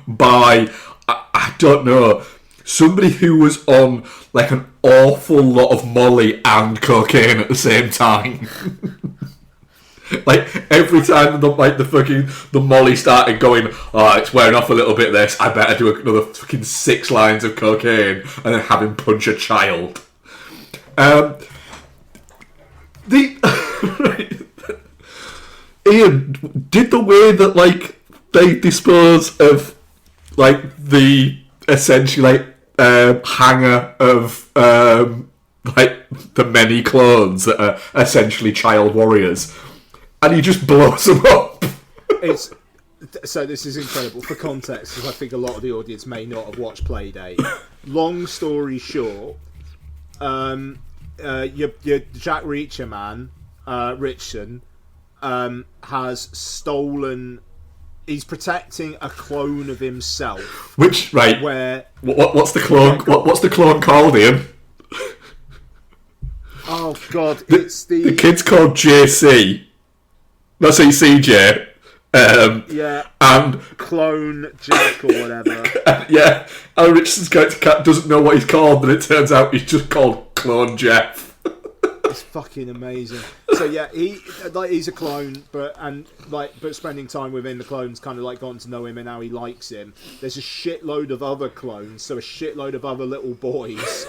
by, I don't know, somebody who was on like an awful lot of Molly and cocaine at the same time. Like, every time the Molly started going, oh, it's wearing off a little bit this, I better do another fucking 6 lines of cocaine and then have him punch a child. Ian, did the way that, like, they dispose of, like, the essentially, like, hanger of, like, the many clones that are essentially child warriors, and he just blows them up. So this is incredible for context, because I think a lot of the audience may not have watched Playdate. Long story short, your Jack Reacher man, Richson, has stolen. He's protecting a clone of himself. Which, right? Where what's the clone? What's the clone called, Ian? Oh God! It's the kid's called JC. That's CJ. Yeah. And clone Jack or whatever. Yeah. And Richardson's character doesn't know what he's called, but it turns out he's just called Clone Jeff. it's fucking amazing. So yeah, he's a clone, but spending time within the clones kind of like gotten to know him and how he likes him. There's a shitload of other clones, so a shitload of other little boys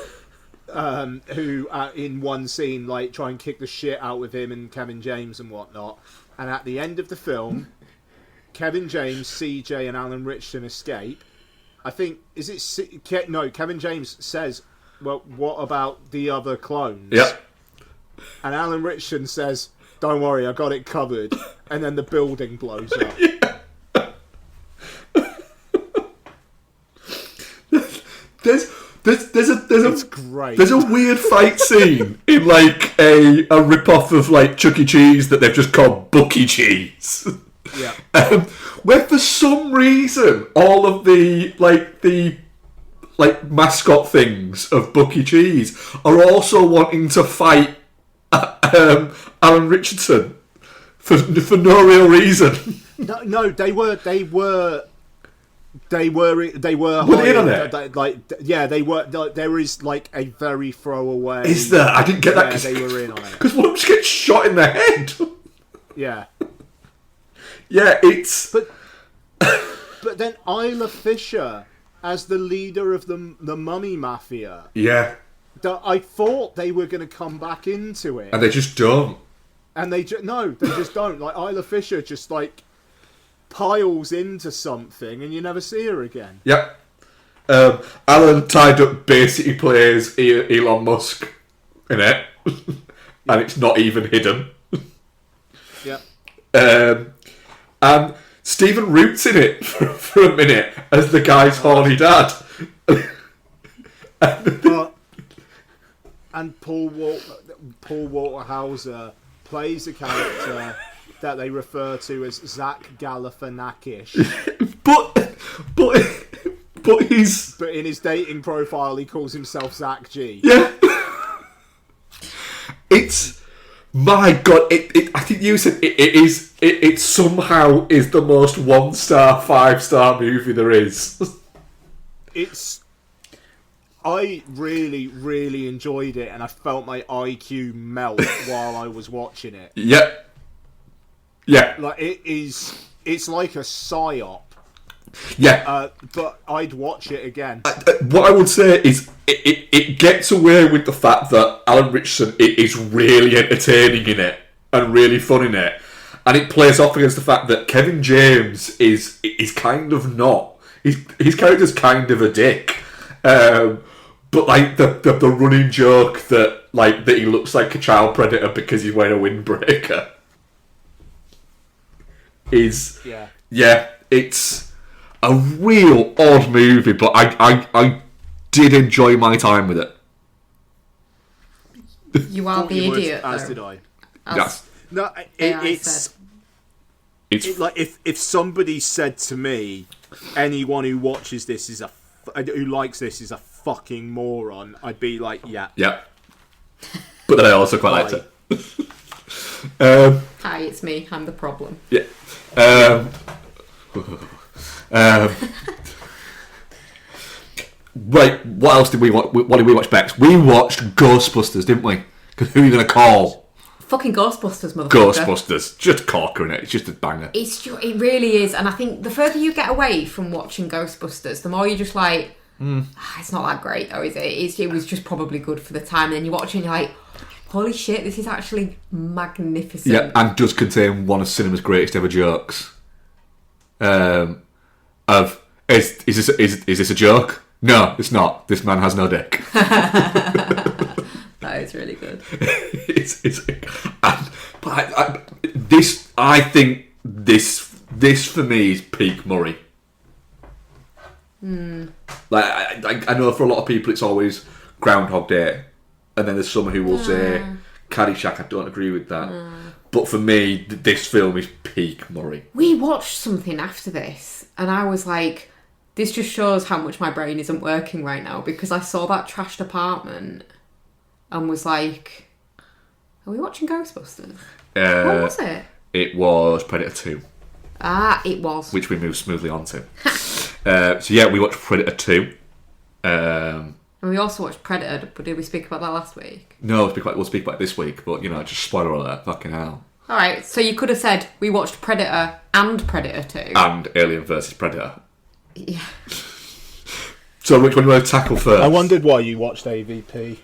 who in one scene like try and kick the shit out with him and Kevin James and whatnot. And at the end of the film, Kevin James, CJ, and Alan Richardson escape. I think Kevin James says, "Well, what about the other clones?" Yep. And Alan Richardson says, "Don't worry, I got it covered." And then the building blows up. It's great. There's a weird fight scene in like a rip-off of like Chuck E. Cheese that they've just called Buck E. Cheese. Yeah. Where for some reason all of the mascot things of Buck E. Cheese are also wanting to fight Alan Richardson for no real reason. No, they were. Were they in on it? They were. There is like a very throwaway. Is there? I didn't get that because they were in on it. Because one of them just gets shot in the head. Yeah. Yeah, it's. But then Isla Fisher as the leader of the Mummy Mafia. Yeah. I thought they were going to come back into it, And they just don't. and they just don't. Like Isla Fisher just like piles into something, and you never see her again. Yep. Alan Tied Up basically plays Elon Musk in it, and it's not even hidden. Yeah. And Stephen Root's in it for a minute as the guy's horny dad. And Paul Walter Hauser plays a character that they refer to as Zach Galifianakis. but he's... But in his dating profile, he calls himself Zach G. Yeah. It's... My God, I think you said it somehow is the most 1-star, 5-star movie there is. I really, really enjoyed it, and I felt my IQ melt while I was watching it. Yep. Yeah. Like it's like a psyop. Yeah. But I'd watch it again. What I would say is it gets away with the fact that Alan Richardson is really entertaining in it and really fun in it, and it plays off against the fact that Kevin James is kind of not. His character's kind of a dick, but like the running joke that he looks like a child predator because he's wearing a windbreaker is it's a real odd movie, but I did enjoy my time with it. You are the idiot. As did I. Yes. No, it's like if somebody said to me, anyone who watches this who likes this is a fucking moron, I'd be like, yeah. But then I also quite liked it. Hi, it's me. I'm the problem. Yeah. Right, what else did we watch? What did we watch, Bex? We watched Ghostbusters, didn't we? Because who are you going to call? Fucking Ghostbusters, motherfucker. Ghostbusters. Just corker in it. It's just a banger. It really is. And I think the further you get away from watching Ghostbusters, the more you're just like, it's not that great though, is it? It was just probably good for the time. And then you watch it and you're like, holy shit, this is actually magnificent. Yeah, and does contain one of cinema's greatest ever jokes. Is this a joke? No, it's not. This man has no dick. That is really good. I think this for me is peak Murray. Like I know for a lot of people it's always Groundhog Day, and then there's some who will say Caddyshack. I don't agree with that, but for me this film is peak Murray. We watched something after this, and I was like, this just shows how much my brain isn't working right now, because I saw that trashed apartment and was like, are we watching Ghostbusters? What was it? It was Predator 2. It was. Which we moved smoothly on to. So yeah, we watched Predator 2. And we also watched Predator, but did we speak about that last week? No, we'll speak about it this week, but, just spoiler alert, fucking hell. Alright, so you could have said we watched Predator and Predator 2. And Alien vs Predator. Yeah. So which one do you want to tackle first? I wondered why you watched AVP.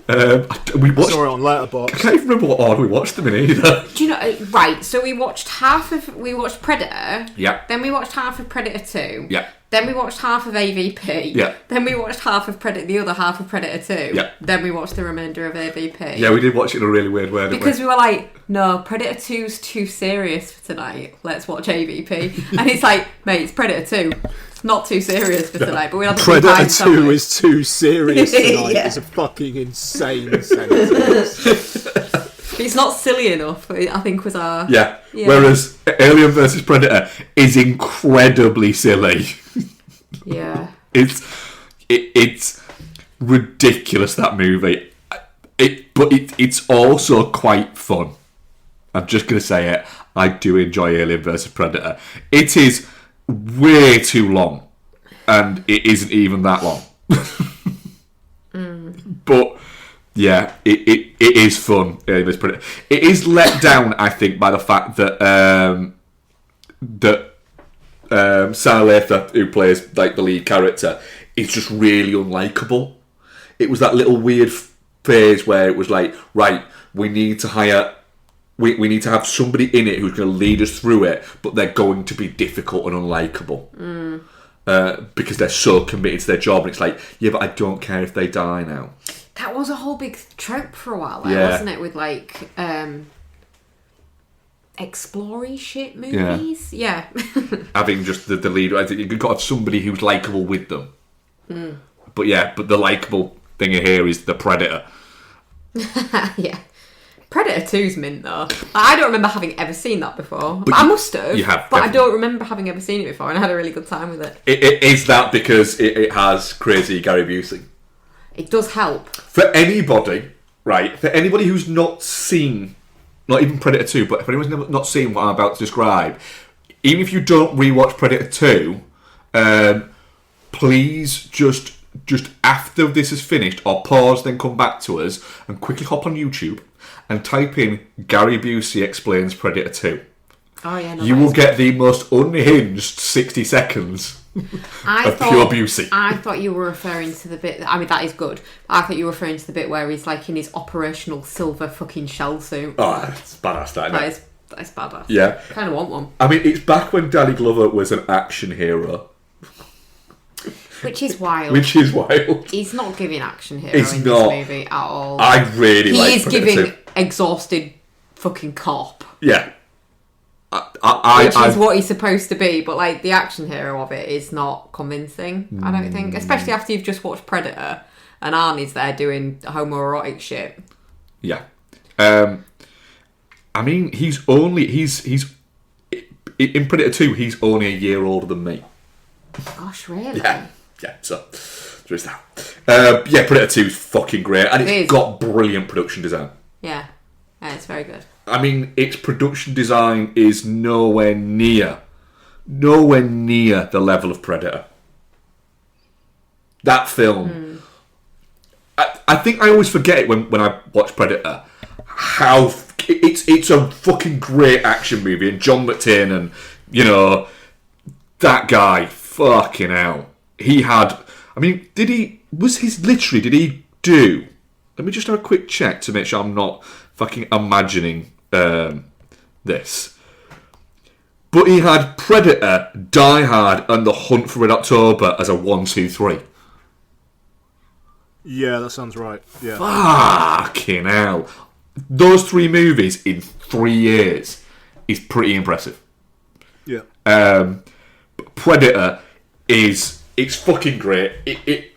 We watched... Saw it on I Letterboxd. can't even remember what order we watched them in either. Do you know, right, so we watched Predator. Yeah. Then we watched half of Predator 2. Yeah. Then we watched half of AVP. Yeah. Then we watched the other half of Predator 2. Yeah. Then we watched the remainder of AVP. Yeah, we did watch it in a really weird way, didn't Because we were like, no, Predator 2's too serious for tonight. Let's watch AVP. And it's like, mate, it's Predator 2. It's not too serious for tonight. But we had Predator 2 is too serious tonight. Yeah. It's a fucking insane sentence. It's not silly enough, I think was our... Yeah. Yeah. Whereas Alien vs Predator is incredibly silly. Yeah. It's ridiculous, that movie. But it's also quite fun. I'm just going to say it. I do enjoy Alien vs Predator. It is way too long, and it isn't even that long. But yeah, it is fun. Alien vs Predator. It is let down, I think, by the fact that Sarah Lather, who plays like the lead character, is just really unlikable. It was that little weird phase where it was like, right, we need to hire, we need to have somebody in it who's going to lead us through it, but they're going to be difficult and unlikable because they're so committed to their job. And it's like, yeah, but I don't care if they die now. That was a whole big trope for a while, Yeah. wasn't it? With like explory shit movies. Yeah. Having just the leader, I think you've got to have somebody who's likable with them. But the likable thing here is the Predator. Yeah. Predator 2's mint though. I don't remember having ever seen that before. I must have. You have, but I definitely. don't remember having ever seen it before, and I had a really good time with it. It is that because it has crazy Gary Busey. It does help. For anybody, right? For anybody who's not seen, not even Predator 2, but if anyone's not seen what I'm about to describe, even if you don't rewatch Predator 2, please just after this is finished, or pause, then come back to us and quickly hop on YouTube and type in Gary Busey explains Predator 2. Oh yeah, no, You will get the most unhinged 60 seconds of pure Busey. I thought you were referring to the bit. I mean, that is good. I thought you were referring to the bit where he's like in his operational silver fucking shell suit. Oh, it's badass, that isn't it? That is badass. Yeah. Kind of want one. I mean, it's back when Danny Glover was an action hero. Which is wild. Which is wild. He's not giving action hero He's in not. this movie at all. I really like He is Predator giving 2. exhausted fucking cop. Yeah. Which is what he's supposed to be, but like the action hero of it is not convincing, I don't think. Especially after you've just watched Predator and Arnie's there doing homoerotic shit. Yeah. I mean, he's in Predator 2, he's only a year older than me. Gosh, really? Yeah, so there is that. Yeah, Predator 2 is fucking great, and it's got brilliant production design. Yeah, it's very good. I mean, its production design is nowhere near the level of Predator. That film, I think I always forget it when I watch Predator, how it's a fucking great action movie, and John McTiernan, that guy, fucking hell. He had, I mean, did he do, let me just have a quick check to make sure I'm not fucking imagining this. But he had Predator, Die Hard, and The Hunt for Red October as a 1, 2, 3. Yeah, that sounds right. Yeah. Fucking hell. Those 3 movies in 3 years is pretty impressive. Yeah. Predator it's fucking great.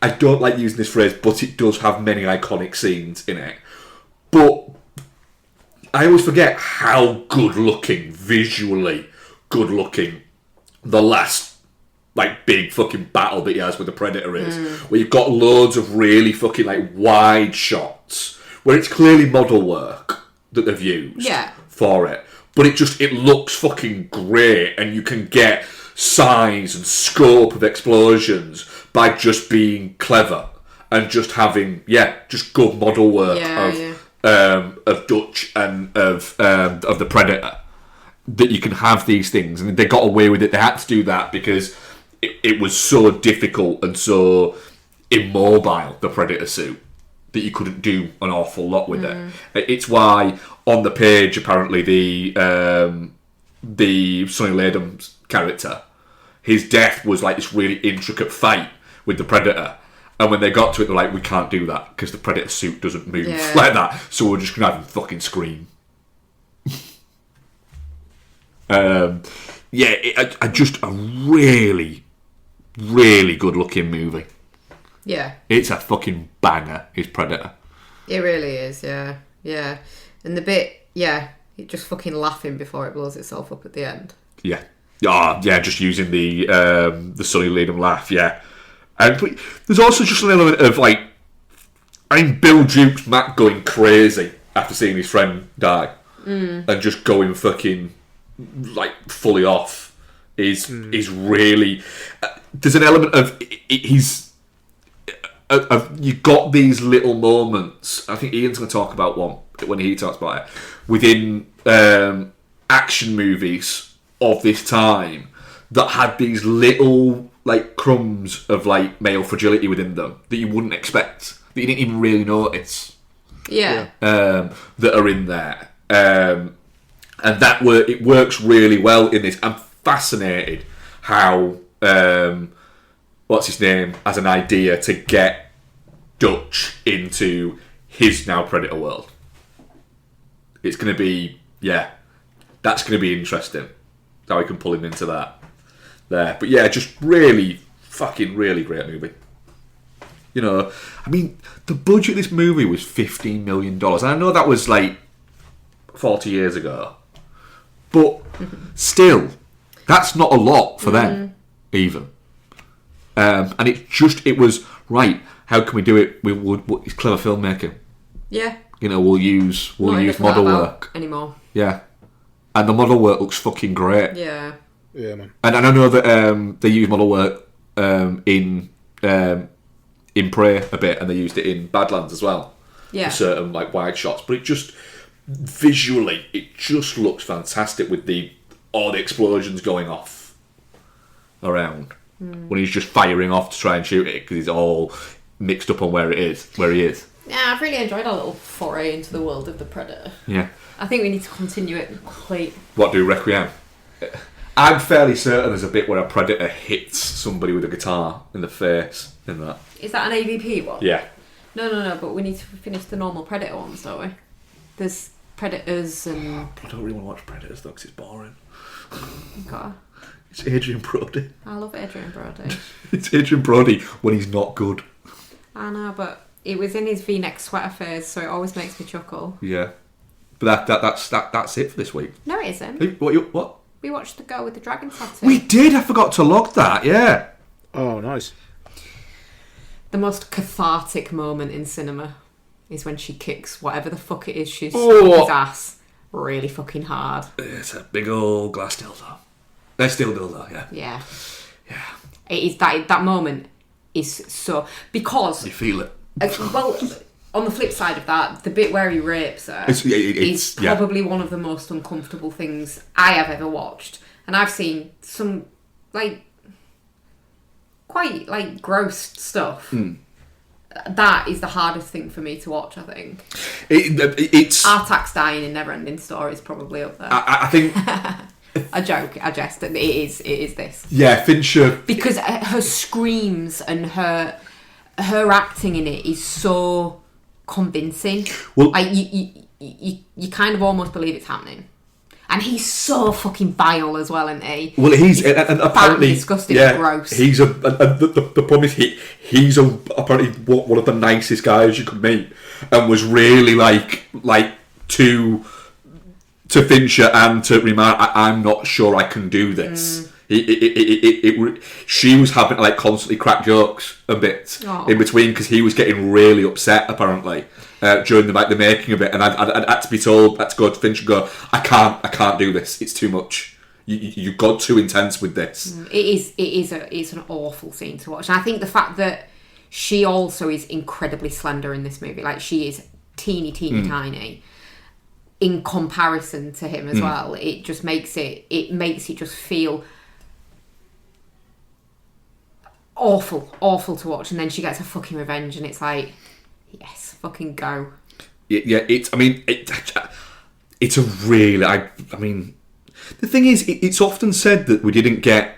I don't like using this phrase, but it does have many iconic scenes in it. But I always forget how visually good looking the last big fucking battle that he has with the Predator is. Where you've got loads of really fucking wide shots where it's clearly model work that they've used for it. But it looks fucking great, and you can get size and scope of explosions by just being clever and just having just good model work of Dutch and of the Predator, that you can have these things, and they got away with it. They had to do that because it was so difficult and so immobile, the Predator suit, that you couldn't do an awful lot with it. It's why on the page, apparently, the Sonny Ladham's character, his death was like this really intricate fight with the Predator. And when they got to it, they're like, we can't do that because the Predator suit doesn't move like that. So we're just going to have him fucking scream. Just a really, really good looking movie. Yeah. It's a fucking banger, is Predator. It really is, yeah. Yeah. And the bit, it just fucking laughing before it blows itself up at the end. Yeah. Just using the Sonny Ladham laugh, And there's also just an element of, like, Bill Duke's Matt going crazy after seeing his friend die. And just going fucking, like, fully off is really... there's an element of... you got these little moments. I think Ian's going to talk about one when he talks about it. Within action movies of this time that had these little, like, crumbs of, like, male fragility within them that you wouldn't expect, that you didn't even really notice. That are in there. And it works really well in this. I'm fascinated how what's his name has an idea to get Dutch into his now Predator world. It's going to be that's going to be interesting how we can pull him into that there. But just really fucking really great movie. You know, I mean, the budget of this movie was $15 million. And I know that was like 40 years ago. But still, that's not a lot for them, even. And it was, right, how can we do it? It's clever filmmaking. Yeah. You know, we'll use model work. Anymore. Yeah. And the model work looks fucking great. Yeah. Yeah, man. And I know that they use model work in Prey a bit, and they used it in Badlands as well. Yeah. For certain, like, wide shots. But it just... visually, it just looks fantastic with all the explosions going off around when he's just firing off to try and shoot it because he's all mixed up on where he is. Yeah, I've really enjoyed our little foray into the world of the Predator. Yeah. I think we need to continue it and complete. What do Requiem? I'm fairly certain there's a bit where a Predator hits somebody with a guitar in the face in that. Is that an AVP one? Yeah. No, but we need to finish the normal Predator ones, don't we? There's Predators and... I don't really want to watch Predators though because it's boring. God. It's Adrian Brody. I love Adrian Brody. It's Adrian Brody when he's not good. I know, but it was in his V-neck sweater phase, so it always makes me chuckle. Yeah. But that's it for this week. No, it isn't. What? We watched The Girl with the Dragon Tattoo. We did. I forgot to log that. Yeah. Oh, nice. The most cathartic moment in cinema is when she kicks whatever the fuck it is she's up his ass really fucking hard. It's a big old glass dildo. They're still dildo, yeah. Yeah. It is that moment is so... Because... You feel it. Well, on the flip side of that, the bit where he rapes her is probably one of the most uncomfortable things I have ever watched. And I've seen some, like, quite, like, gross stuff. That is the hardest thing for me to watch, I think. It's... Artax dying in Neverending Story is probably up there. I think... I joke, I jest. It is this. Yeah, Fincher... Because her screams and her acting in it is so convincing. Well, like, you kind of almost believe it's happening. And he's so fucking vile as well, isn't he? Well, he's and apparently disgusting and gross. He's the problem is he's apparently one of the nicest guys you could meet, and was really like to Fincher and to Remark. I'm not sure I can do this. She was having to, like, constantly crack jokes a bit in between because he was getting really upset apparently during the making of it, and I'd had to be told, had to go to Fincher and go, I can't do this. It's too much. You got too intense with this. It's an awful scene to watch, and I think the fact that she also is incredibly slender in this movie. Like, she is teeny tiny in comparison to him as well. It just makes it just feel awful to watch. And then she gets her fucking revenge, and it's like, yes, fucking go. Yeah, it's a really. I mean, the thing is, it's often said that we didn't get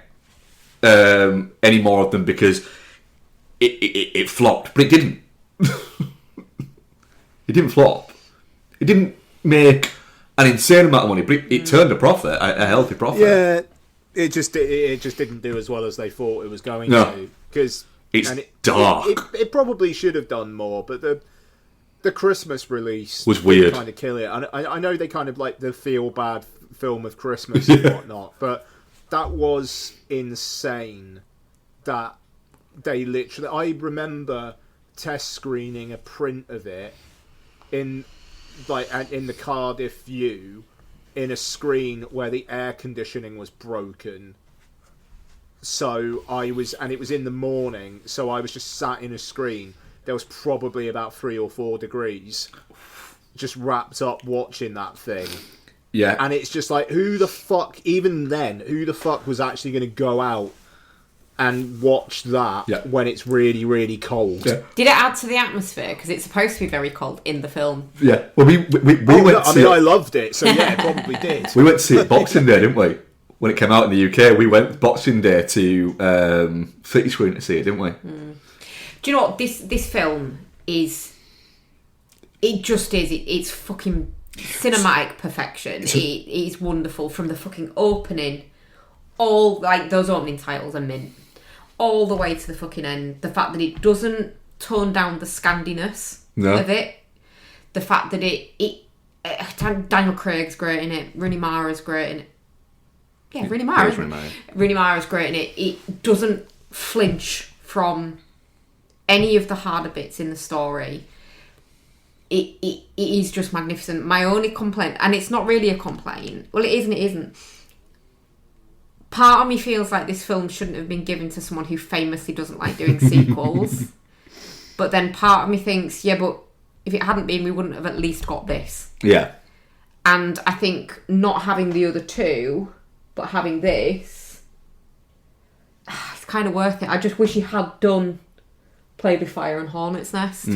any more of them because it flopped, but it didn't. It didn't flop. It didn't make an insane amount of money, but it turned a profit, a healthy profit. Yeah, it just didn't do as well as they thought it was going to. Because it's dark. It probably should have done more, but the Christmas release was weird. Kind of kill it. I know they kind of like the feel bad film of Christmas and whatnot, but that was insane. That they literally, I remember test screening a print of it in the Cardiff View in a screen where the air conditioning was broken. So and it was in the morning, so I was just sat in a screen. There was probably about 3 or 4 degrees, just wrapped up watching that thing. Yeah. And it's just like, who the fuck was actually going to go out and watch that when it's really, really cold? Yeah. Did it add to the atmosphere? Because it's supposed to be very cold in the film. Yeah. Well, we went to see it. I loved it, so yeah, it probably did. We went to see it Boxing Day, didn't we? When it came out in the UK, we went Boxing Day to City Screen to see it, didn't we? Do you know what? This film is... It just is. It's fucking cinematic perfection. It is wonderful. From the fucking opening, all, like, those opening titles are mint. All the way to the fucking end. The fact that it doesn't tone down the Scandiness of it. The fact that Daniel Craig's great in it. Rooney Mara's great in it. Yeah, Rooney Mara's great in it. It doesn't flinch from any of the harder bits in the story. It is just magnificent. My only complaint, and it's not really a complaint, well, it is and it isn't. Part of me feels like this film shouldn't have been given to someone who famously doesn't like doing sequels. But then part of me thinks, yeah, but if it hadn't been, we wouldn't have at least got this. Yeah. And I think not having the other two, but having this, it's kind of worth it. I just wish he had done Play with Fire and Hornet's Nest.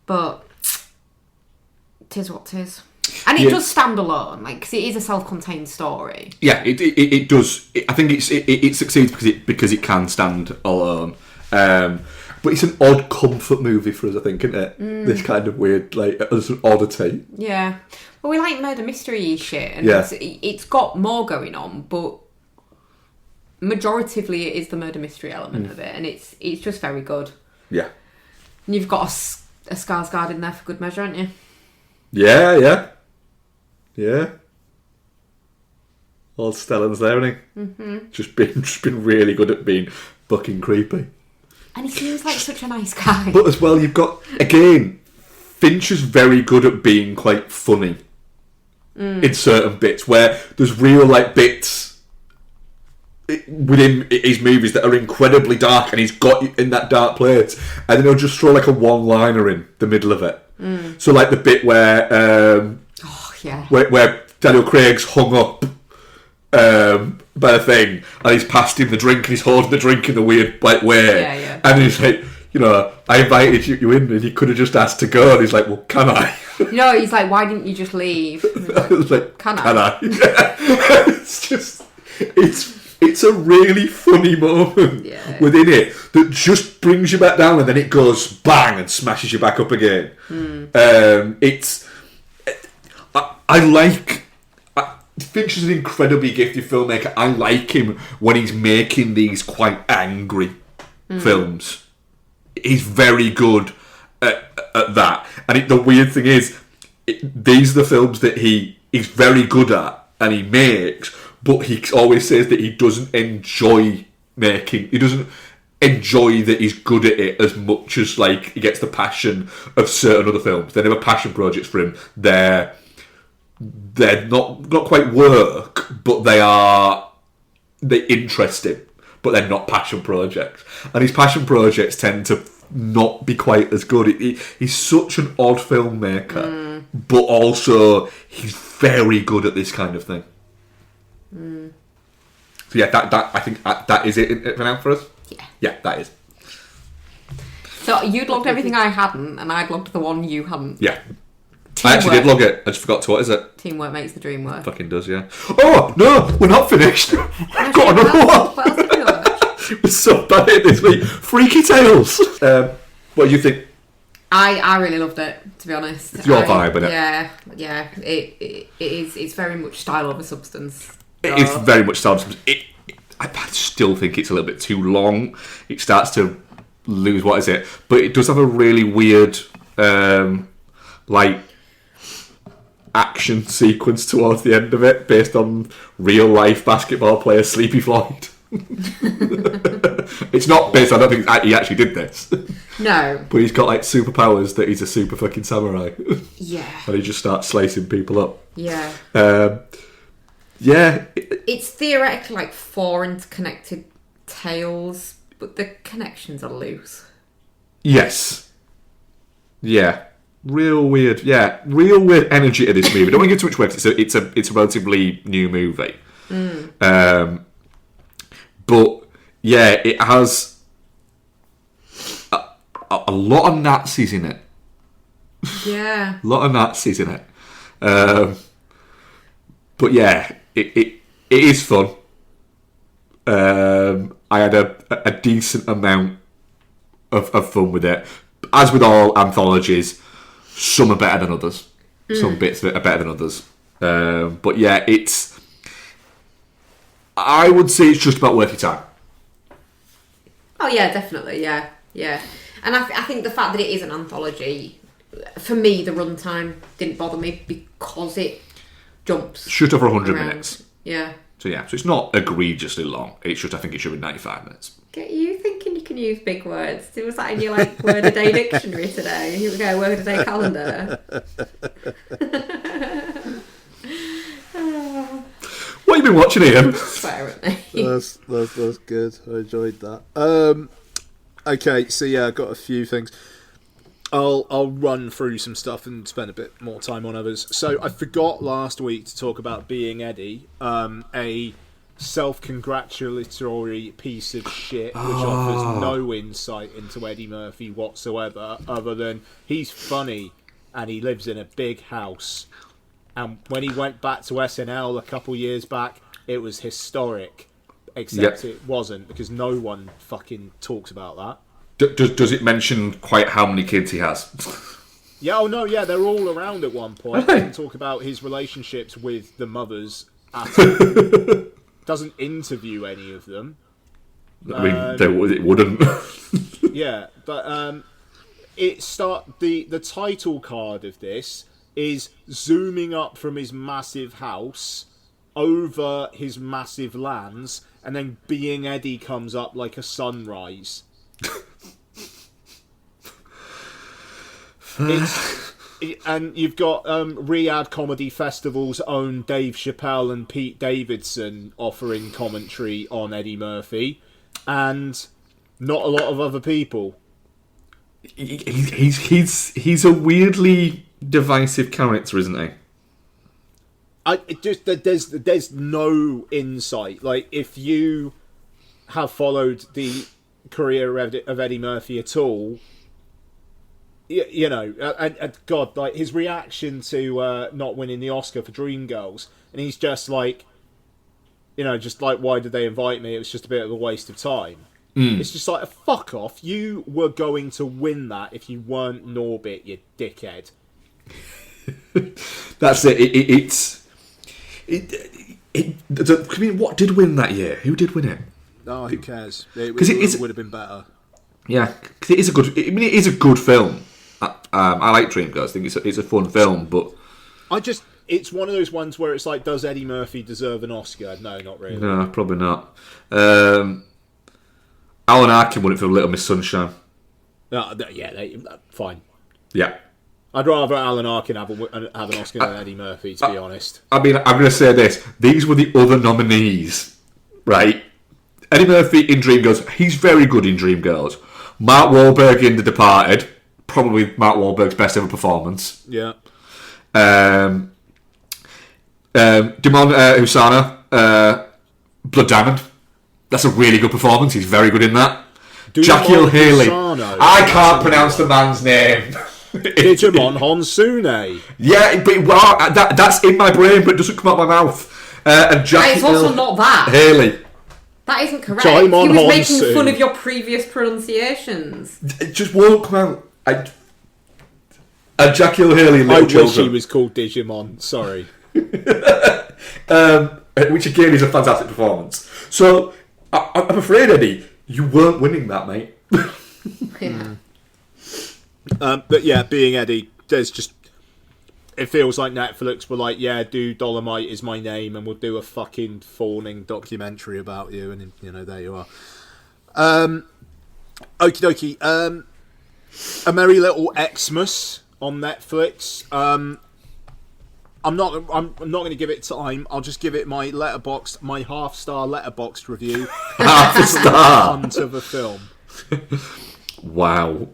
But 'tis what 'tis. And it does stand alone, like, because it is a self-contained story. Yeah, it does. I think it succeeds because it can stand alone. But it's an odd comfort movie for us, I think, isn't it? This kind of weird, like, as an oddity. Yeah. Well, we like murder mystery shit, and it's got more going on, but majoritively it is the murder mystery element of it, and it's just very good. Yeah. And you've got a Skarsgård in there for good measure, haven't you? Yeah. Old Stellan's there, isn't he? Mm-hmm. Just been really good at being fucking creepy. And he seems like such a nice guy. But as well, you've got, again, Finch is very good at being quite funny in certain bits, where there's real, like, bits within his movies that are incredibly dark, and he's got you in that dark place, and then he'll just throw, like, a one-liner in the middle of it. So, like, the bit where where Daniel Craig's hung up by the thing, and he's passed him the drink, and he's holding the drink in a weird, like, way, and he's like, you know, I invited you in, and you could have just asked to go, and he's like, well, can I? No, he's like, why didn't you just leave? I was like, can I? It's just, it's a really funny moment within it that just brings you back down, and then it goes bang and smashes you back up again. Finch is an incredibly gifted filmmaker. I like him when he's making these quite angry films. He's very good at that. And the weird thing is, these are the films that he's very good at and he makes, but he always says that he doesn't enjoy making. He doesn't enjoy that he's good at it as much as, like, he gets the passion of certain other films. They're never passion projects for him. They're not quite work, but they interest him. but they're not passion projects. And his passion projects tend to not be quite as good. He's such an odd filmmaker, but also he's very good at this kind of thing. So yeah, that I think that is it for now for us. Yeah, that is. So you'd logged everything I hadn't, and I'd logged the one you hadn't. Yeah. I actually did log it. I just forgot to. What is it? Teamwork makes the dream work. Fucking does, yeah. Oh no, we're not finished. I've got another one. What else have you watched? We're so bad at this week. Freaky Tales. What do you think? I really loved it, to be honest. It's your vibe, isn't it? Yeah. It is. It's very much style over substance. It's very much style. I still think it's a little bit too long. It starts to lose what is it, but it does have a really weird, like, action sequence towards the end of it, based on real life basketball player Sleepy Floyd. It's not based. I don't think he actually did this. No, but he's got like superpowers that he's a super fucking samurai. Yeah, and he just starts slicing people up. Yeah. Yeah. It's theoretically like 4 interconnected tales, but the connections are loose. Yes. Yeah. Real weird. Yeah. Real weird energy to this movie. Don't want to give too much away because it's a relatively new movie. But yeah, it has a lot of Nazis in it. Yeah. A lot of Nazis in it. But yeah, it is fun. I had a decent amount of fun with it. As with all anthologies, some are better than others. Some bits of it are better than others. But yeah, I would say it's just about worth your time. Oh yeah, definitely, yeah. And I think the fact that it is an anthology, for me, the runtime didn't bother me because it jumps. Shoot over 100 around. minutes. Yeah. So it's not egregiously long. It's just, I think it should be 95 minutes. Get you thinking you can use big words. Was that in your word a day dictionary today? You go word a day calendar. What have you been watching, Ian? Swear at me. That's good. I enjoyed that. Okay, so yeah, I've got a few things. I'll run through some stuff and spend a bit more time on others. So I forgot last week to talk about Being Eddie, a self-congratulatory piece of shit which offers no insight into Eddie Murphy whatsoever, other than he's funny and he lives in a big house. And when he went back to SNL a couple years back, it was historic. Except it wasn't, because no one fucking talks about that. Does it mention quite how many kids he has? Yeah, they're all around at one point. It doesn't talk about his relationships with the mothers at all. Doesn't interview any of them. I mean, it wouldn't. Yeah, but the title card of this is zooming up from his massive house over his massive lands, and then Being Eddie comes up like a sunrise. And you've got Riyadh Comedy Festival's own Dave Chappelle and Pete Davidson offering commentary on Eddie Murphy, and not a lot of other people. He's a weirdly divisive character, isn't he? There's no insight. Like, if you have followed the career of Eddie Murphy at all, you know, and God, like his reaction to not winning the Oscar for Dreamgirls, and he's just like, you know, just like, why did they invite me? It was just a bit of a waste of time. It's just like, fuck off. You were going to win that if you weren't Norbit, you dickhead. That's it. I mean, what did win that year? Who did win it? Oh, who cares? It would have been better. Yeah, because it is a good. I mean, it is a good film. I like Dreamgirls. I think it's a fun film, but it's one of those ones where it's like, does Eddie Murphy deserve an Oscar? No, not really. No, probably not. Alan Arkin won it for Little Miss Sunshine. Fine. Yeah. I'd rather Alan Arkin have an Oscar than Eddie Murphy, to be honest. I mean, I'm going to say this. These were the other nominees, right? Eddie Murphy in Dreamgirls, he's very good in Dreamgirls. Mark Wahlberg in The Departed, probably Mark Wahlberg's best ever performance. Yeah. Dimon Husana, Blood Diamond. That's a really good performance. He's very good in that. Jackie Hill Haley. I can't pronounce the man's name. Digimon Honsune. Yeah, but that's in my brain, but it doesn't come out my mouth. And Jackie It's also not that. Haley. That isn't correct. Jaimon He was making Honsu. fun of your previous pronunciations. It just won't come out. And Jackie Hill Haley in I Little wish he Children. was called Digimon. Sorry. Which again is a fantastic performance. So, I'm afraid, Eddie, you weren't winning that, mate. Yeah. But yeah, being Eddie, there's just... It feels like Netflix were like, yeah, do Dolomite is my name, and we'll do a fucking fawning documentary about you, and there you are. Okie dokie. A Merry Little Xmas on Netflix. I'm not going to give it time. I'll just give it my half-star letterboxed review. Half a star. Hunt of a film. Wow.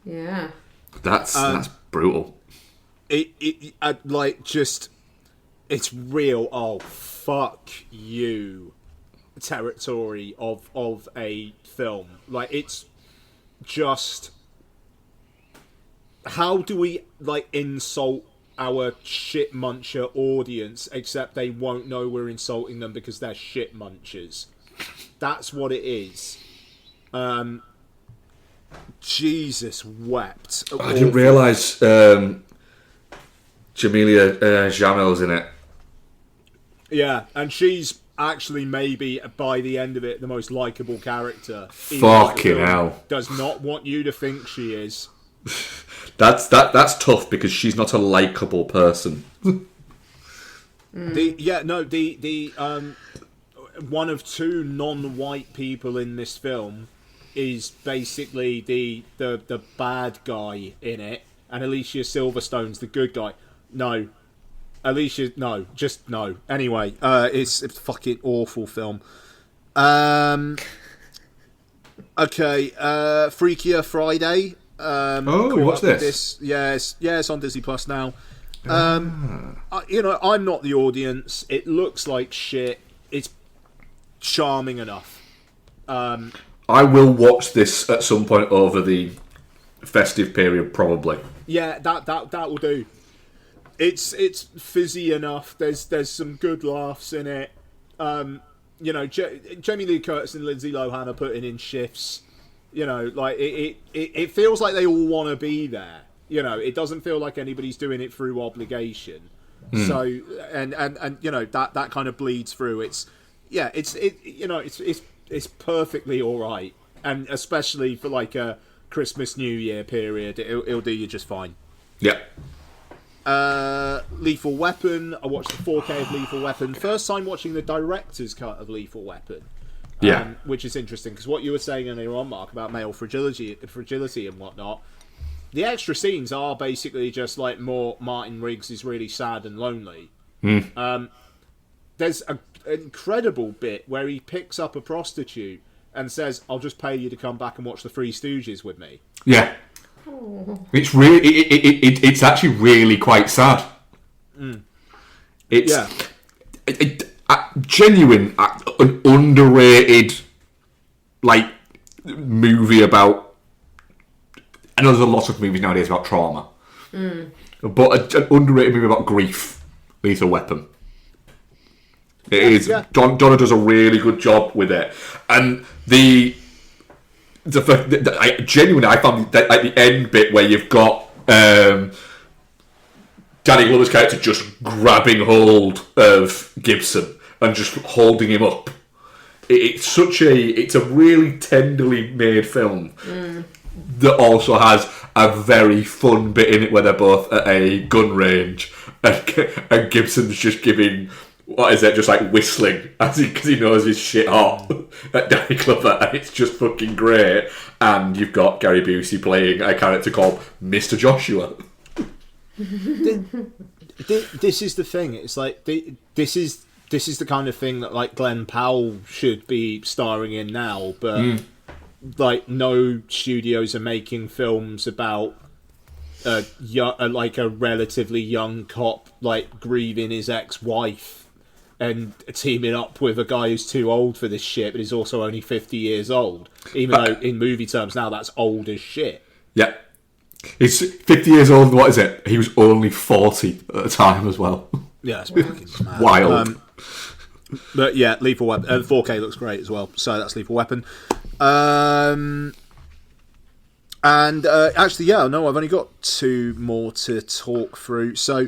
Yeah. That's brutal. It's real. Oh, fuck you territory of a film. Like, it's just, how do we insult our shit muncher audience, except they won't know we're insulting them because they're shit munchers. That's what it is. Jesus wept. I didn't realise Jamelia Jamel's in it. Yeah, and she's actually maybe by the end of it the most likeable character. Fucking hell. Does not want you to think she is. That's tough because she's not a likeable person. The one of two non-white people in this film is basically the bad guy in it, and Alicia Silverstone's the good guy. No. Alicia, no, just no. Anyway, it's a fucking awful film. Okay, Freakier Friday. What's this? It's on Disney Plus now. I'm not the audience. It looks like shit. It's charming enough. I will watch this at some point over the festive period, probably. Yeah, that will do. It's fizzy enough. There's some good laughs in it. Jamie Lee Curtis and Lindsay Lohan are putting in shifts. It feels like they all want to be there. It doesn't feel like anybody's doing it through obligation. So and that kind of bleeds through. It's perfectly all right, and especially for like a Christmas New Year period, it'll do you just fine. Yeah. Lethal Weapon. I watched the 4K of Lethal Weapon. First time watching the director's cut of Lethal Weapon. Yeah. Which is interesting, because what you were saying earlier on, Mark, about male fragility and whatnot, the extra scenes are basically just like more Martin Riggs is really sad and lonely. There's an incredible bit where he picks up a prostitute and says, I'll just pay you to come back and watch the Three Stooges with me. Yeah. It's really, it's actually really quite sad. It's genuine, an underrated movie about. I know there's a lot of movies nowadays about trauma, but an underrated movie about grief. Lethal Weapon. It is. Yeah. Donna does a really good job with it, and I found that at the end bit where you've got Danny Glover's character just grabbing hold of Gibson and just holding him up. It's a really tenderly made film that also has a very fun bit in it where they're both at a gun range and Gibson's just giving. What is it? Just whistling because he knows his shit hot at Danny Glover, and it's just fucking great. And you've got Gary Busey playing a character called Mr. Joshua. This is the thing. It's like this is this is the kind of thing that like Glenn Powell should be starring in now, but like no studios are making films about like a relatively young cop like grieving his ex-wife and teaming up with a guy who's too old for this shit, but he's also only 50 years old. Even though in movie terms now that's old as shit. Yeah. He's 50 years old, what is it? He was only 40 at the time as well. Yeah, it's fucking mad. Wild. But yeah, Lethal Weapon. 4K looks great as well. So that's Lethal Weapon. And actually, yeah, no, I've only got 2 more to talk through. So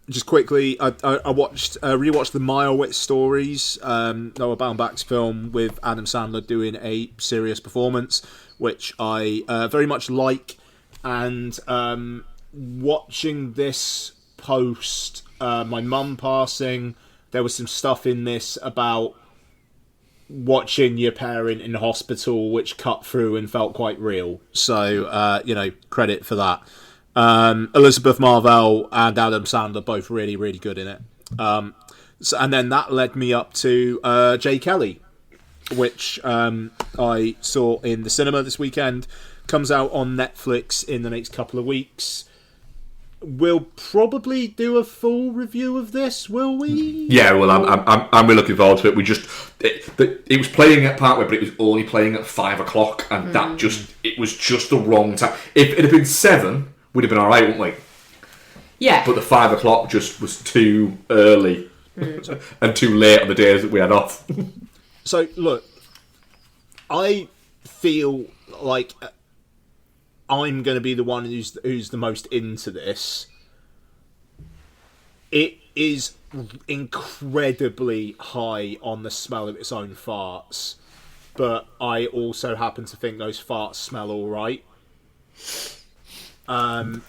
just quickly, I rewatched the Meyerowitz Stories, Noah Baumbach's film with Adam Sandler doing a serious performance, which I very much like. And watching this post my mum passing, there was some stuff in this about watching your parent in hospital, which cut through and felt quite real. So, credit for that. Elizabeth Marvell and Adam Sandler both really, really good in it. And then that led me up to Jay Kelly, which I saw in the cinema this weekend. Comes out on Netflix in the next couple of weeks. We'll probably do a full review of this, will we? Yeah, well, I'm really looking forward to it. We just it was playing at partway, but it was only playing at 5 o'clock, and it was just the wrong time. If it had been 7, we'd have been all right, wouldn't we? Yeah. But the 5 o'clock just was too early and too late on the days that we had off. So look, I feel like I'm going to be the one who's the most into this. It is incredibly high on the smell of its own farts, but I also happen to think those farts smell all right. That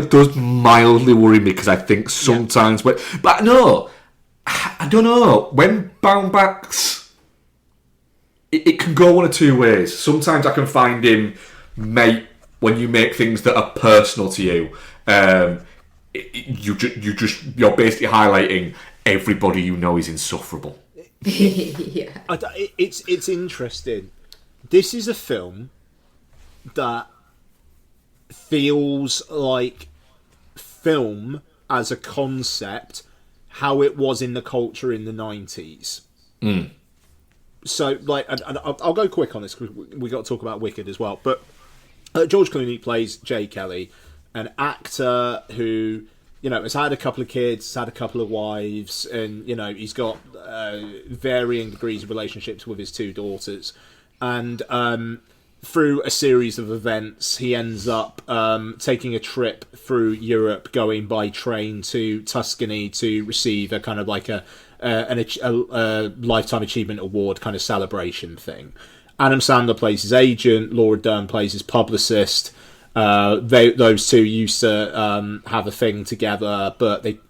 does mildly worry me because I think sometimes, but no, I don't know. When Baumbach's, it can go one of 2 ways. Sometimes I can find him. Mate, when you make things that are personal to you, you're basically highlighting everybody you know is insufferable. Yeah. It's interesting. This is a film that feels like film as a concept, how it was in the culture in the 90s. So, like, and I'll go quick on this because we got to talk about Wicked as well, but George Clooney plays Jay Kelly, an actor who, has had a couple of kids, has had a couple of wives, and, he's got varying degrees of relationships with his 2 daughters. And through a series of events, he ends up taking a trip through Europe, going by train to Tuscany to receive a kind of like a Lifetime Achievement Award kind of celebration thing. Adam Sandler plays his agent. Laura Dern plays his publicist. Those 2 used to have a thing together, but they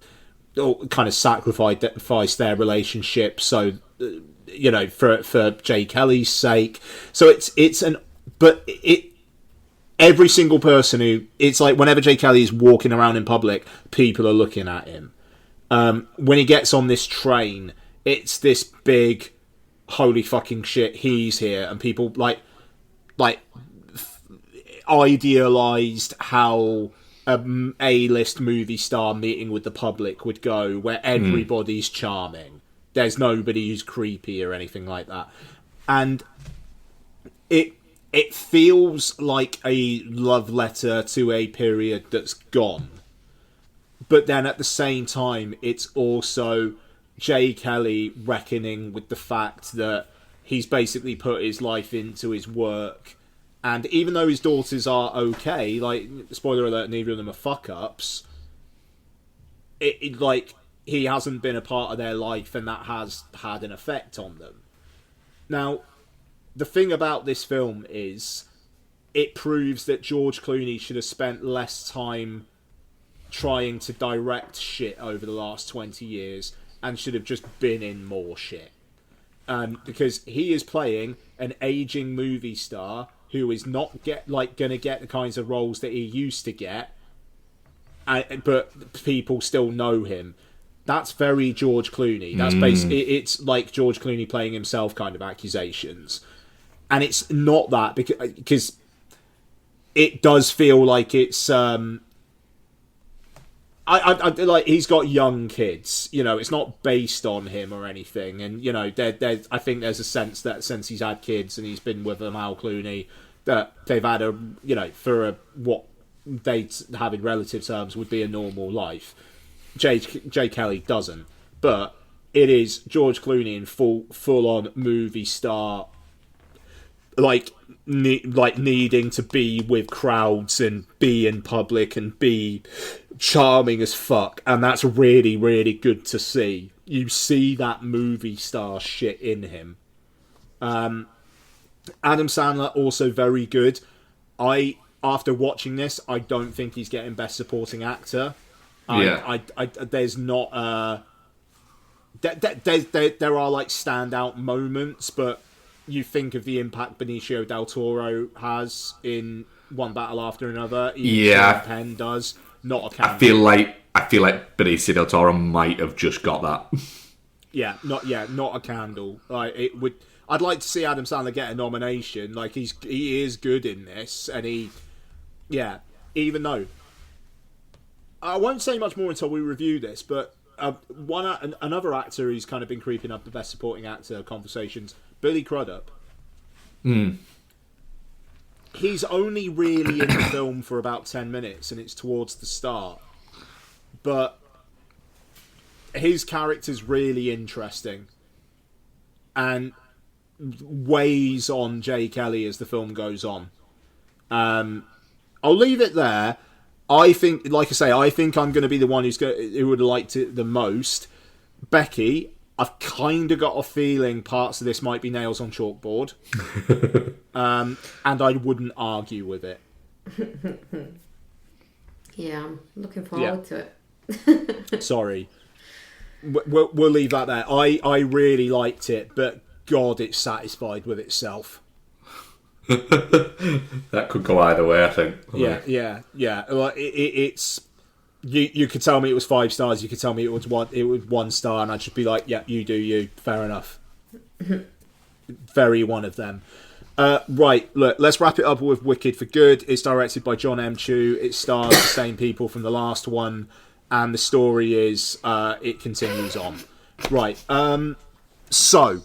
all kind of sacrificed their relationship. So, for Jay Kelly's sake. So every single person it's like whenever Jay Kelly is walking around in public, people are looking at him. When he gets on this train, it's this big, holy fucking shit, he's here, and people like idealized how a A-list movie star meeting with the public would go, where everybody's charming. There's nobody who's creepy or anything like that, and it feels like a love letter to a period that's gone. But then at the same time, it's also Jay Kelly reckoning with the fact that he's basically put his life into his work. And even though his daughters are okay, like, spoiler alert, neither of them are fuck-ups, he hasn't been a part of their life, and that has had an effect on them. Now, the thing about this film is it proves that George Clooney should have spent less time trying to direct shit over the last 20 years and should have just been in more shit. Because he is playing an aging movie star who is not gonna get the kinds of roles that he used to get, but people still know him. That's very George Clooney. That's it's like George Clooney playing himself kind of accusations. And it's not that because it does feel like it's I like he's got young kids, you know, it's not based on him or anything, and you know, I think there's a sense that since he's had kids and he's been with them, Al Clooney, that they've had a, you know, for a what they have in relative terms would be a normal life. Jay Kelly doesn't, but it is George Clooney in full on movie star, like needing to be with crowds and be in public and be charming as fuck, and that's really, really good to see. You see that movie star shit in him. Adam Sandler also very good. After watching this, I don't think he's getting Best Supporting Actor. There's not there are like standout moments, but you think of the impact Benicio del Toro has in One Battle After Another. Sean Penn does. Not a candle. I feel like Benicio del Toro might have just got that. not a candle. Like it would. I'd like to see Adam Sandler get a nomination. Like he is good in this, and even though I won't say much more until we review this, but another actor who's kind of been creeping up the Best Supporting Actor conversations, Billy Crudup. He's only really in the film for about 10 minutes, and it's towards the start. But his character's really interesting, and weighs on Jay Kelly as the film goes on. I'll leave it there. I think, like I say, I think I'm going to be the one who would have liked it the most. Becky, I've kind of got a feeling parts of this might be nails on chalkboard. And I wouldn't argue with it. Yeah, I'm looking forward to it. Sorry. We'll leave that there. I really liked it, but God, it's satisfied with itself. That could go either way, I think. Yeah. Like it's you could tell me it was 5 stars. You could tell me it was 1 star, and I'd just be like, yeah, you do you. Fair enough. Very one of them. Right, look, let's wrap it up with Wicked for Good. It's directed by John M. Chu. It stars the same people from the last one, and the story is it continues on. Right. So,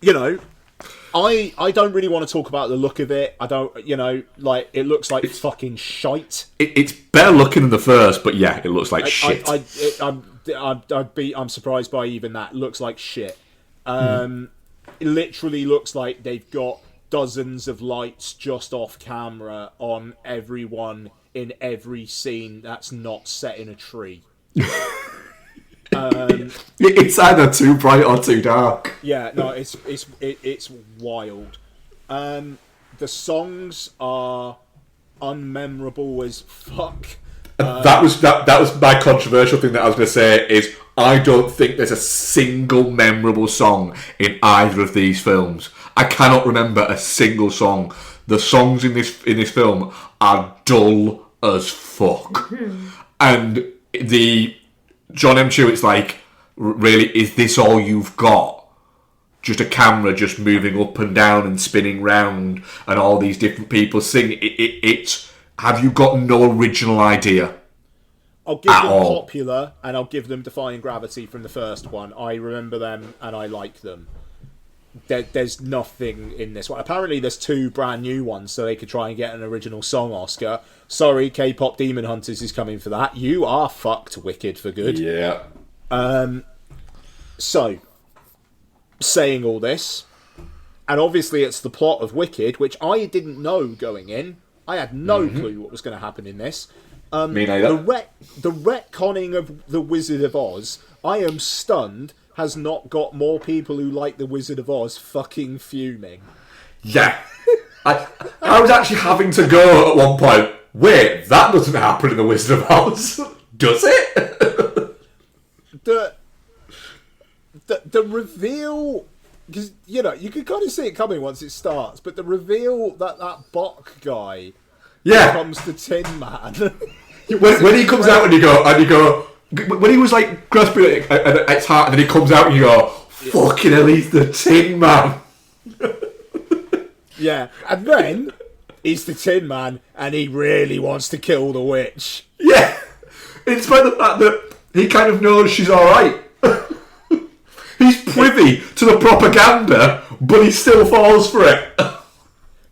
you know, I don't really want to talk about the look of it. I don't, you know, like, it looks like fucking shite. It's better looking than the first, but yeah, it looks like shit. I'm surprised by even that. It looks like shit. It literally looks like they've got dozens of lights just off camera on everyone in every scene that's not set in a tree. It's either too bright or too dark. Yeah, no, it's wild. The songs are unmemorable as fuck. That was my controversial thing that I was going to say is I don't think there's a single memorable song in either of these films. I cannot remember a single song. The songs in this film are dull as fuck. And the John M. Chu, it's like, really, is this all you've got? Just a camera just moving up and down and spinning round and all these different people singing. It's have you got no original idea? I'll give them Popular, and I'll give them Defying Gravity from the first one. I remember them, and I like them. There's nothing in this one. Apparently, there's 2 brand new ones, so they could try and get an original song Oscar. Sorry, K-pop Demon Hunters is coming for that. You are fucked, Wicked for Good. Yeah. So, saying all this, and obviously it's the plot of Wicked, which I didn't know going in. I had no clue what was going to happen in this. Me neither. The retconning of The Wizard of Oz, I am stunned, has not got more people who like The Wizard of Oz fucking fuming. Yeah. I was actually having to go at one point, wait, that doesn't happen in The Wizard of Oz, does it? The reveal, because, you know, you can kind of see it coming once it starts, but the reveal that Bok guy becomes the Tin Man. when he comes out and you go, when he was like grasping at its heart, and then he comes out and you go, fucking hell, he's the Tin Man. Yeah, and then he's the Tin Man, and he really wants to kill the witch. Yeah, in spite of the fact that he kind of knows she's alright. He's privy to the propaganda, but he still falls for it.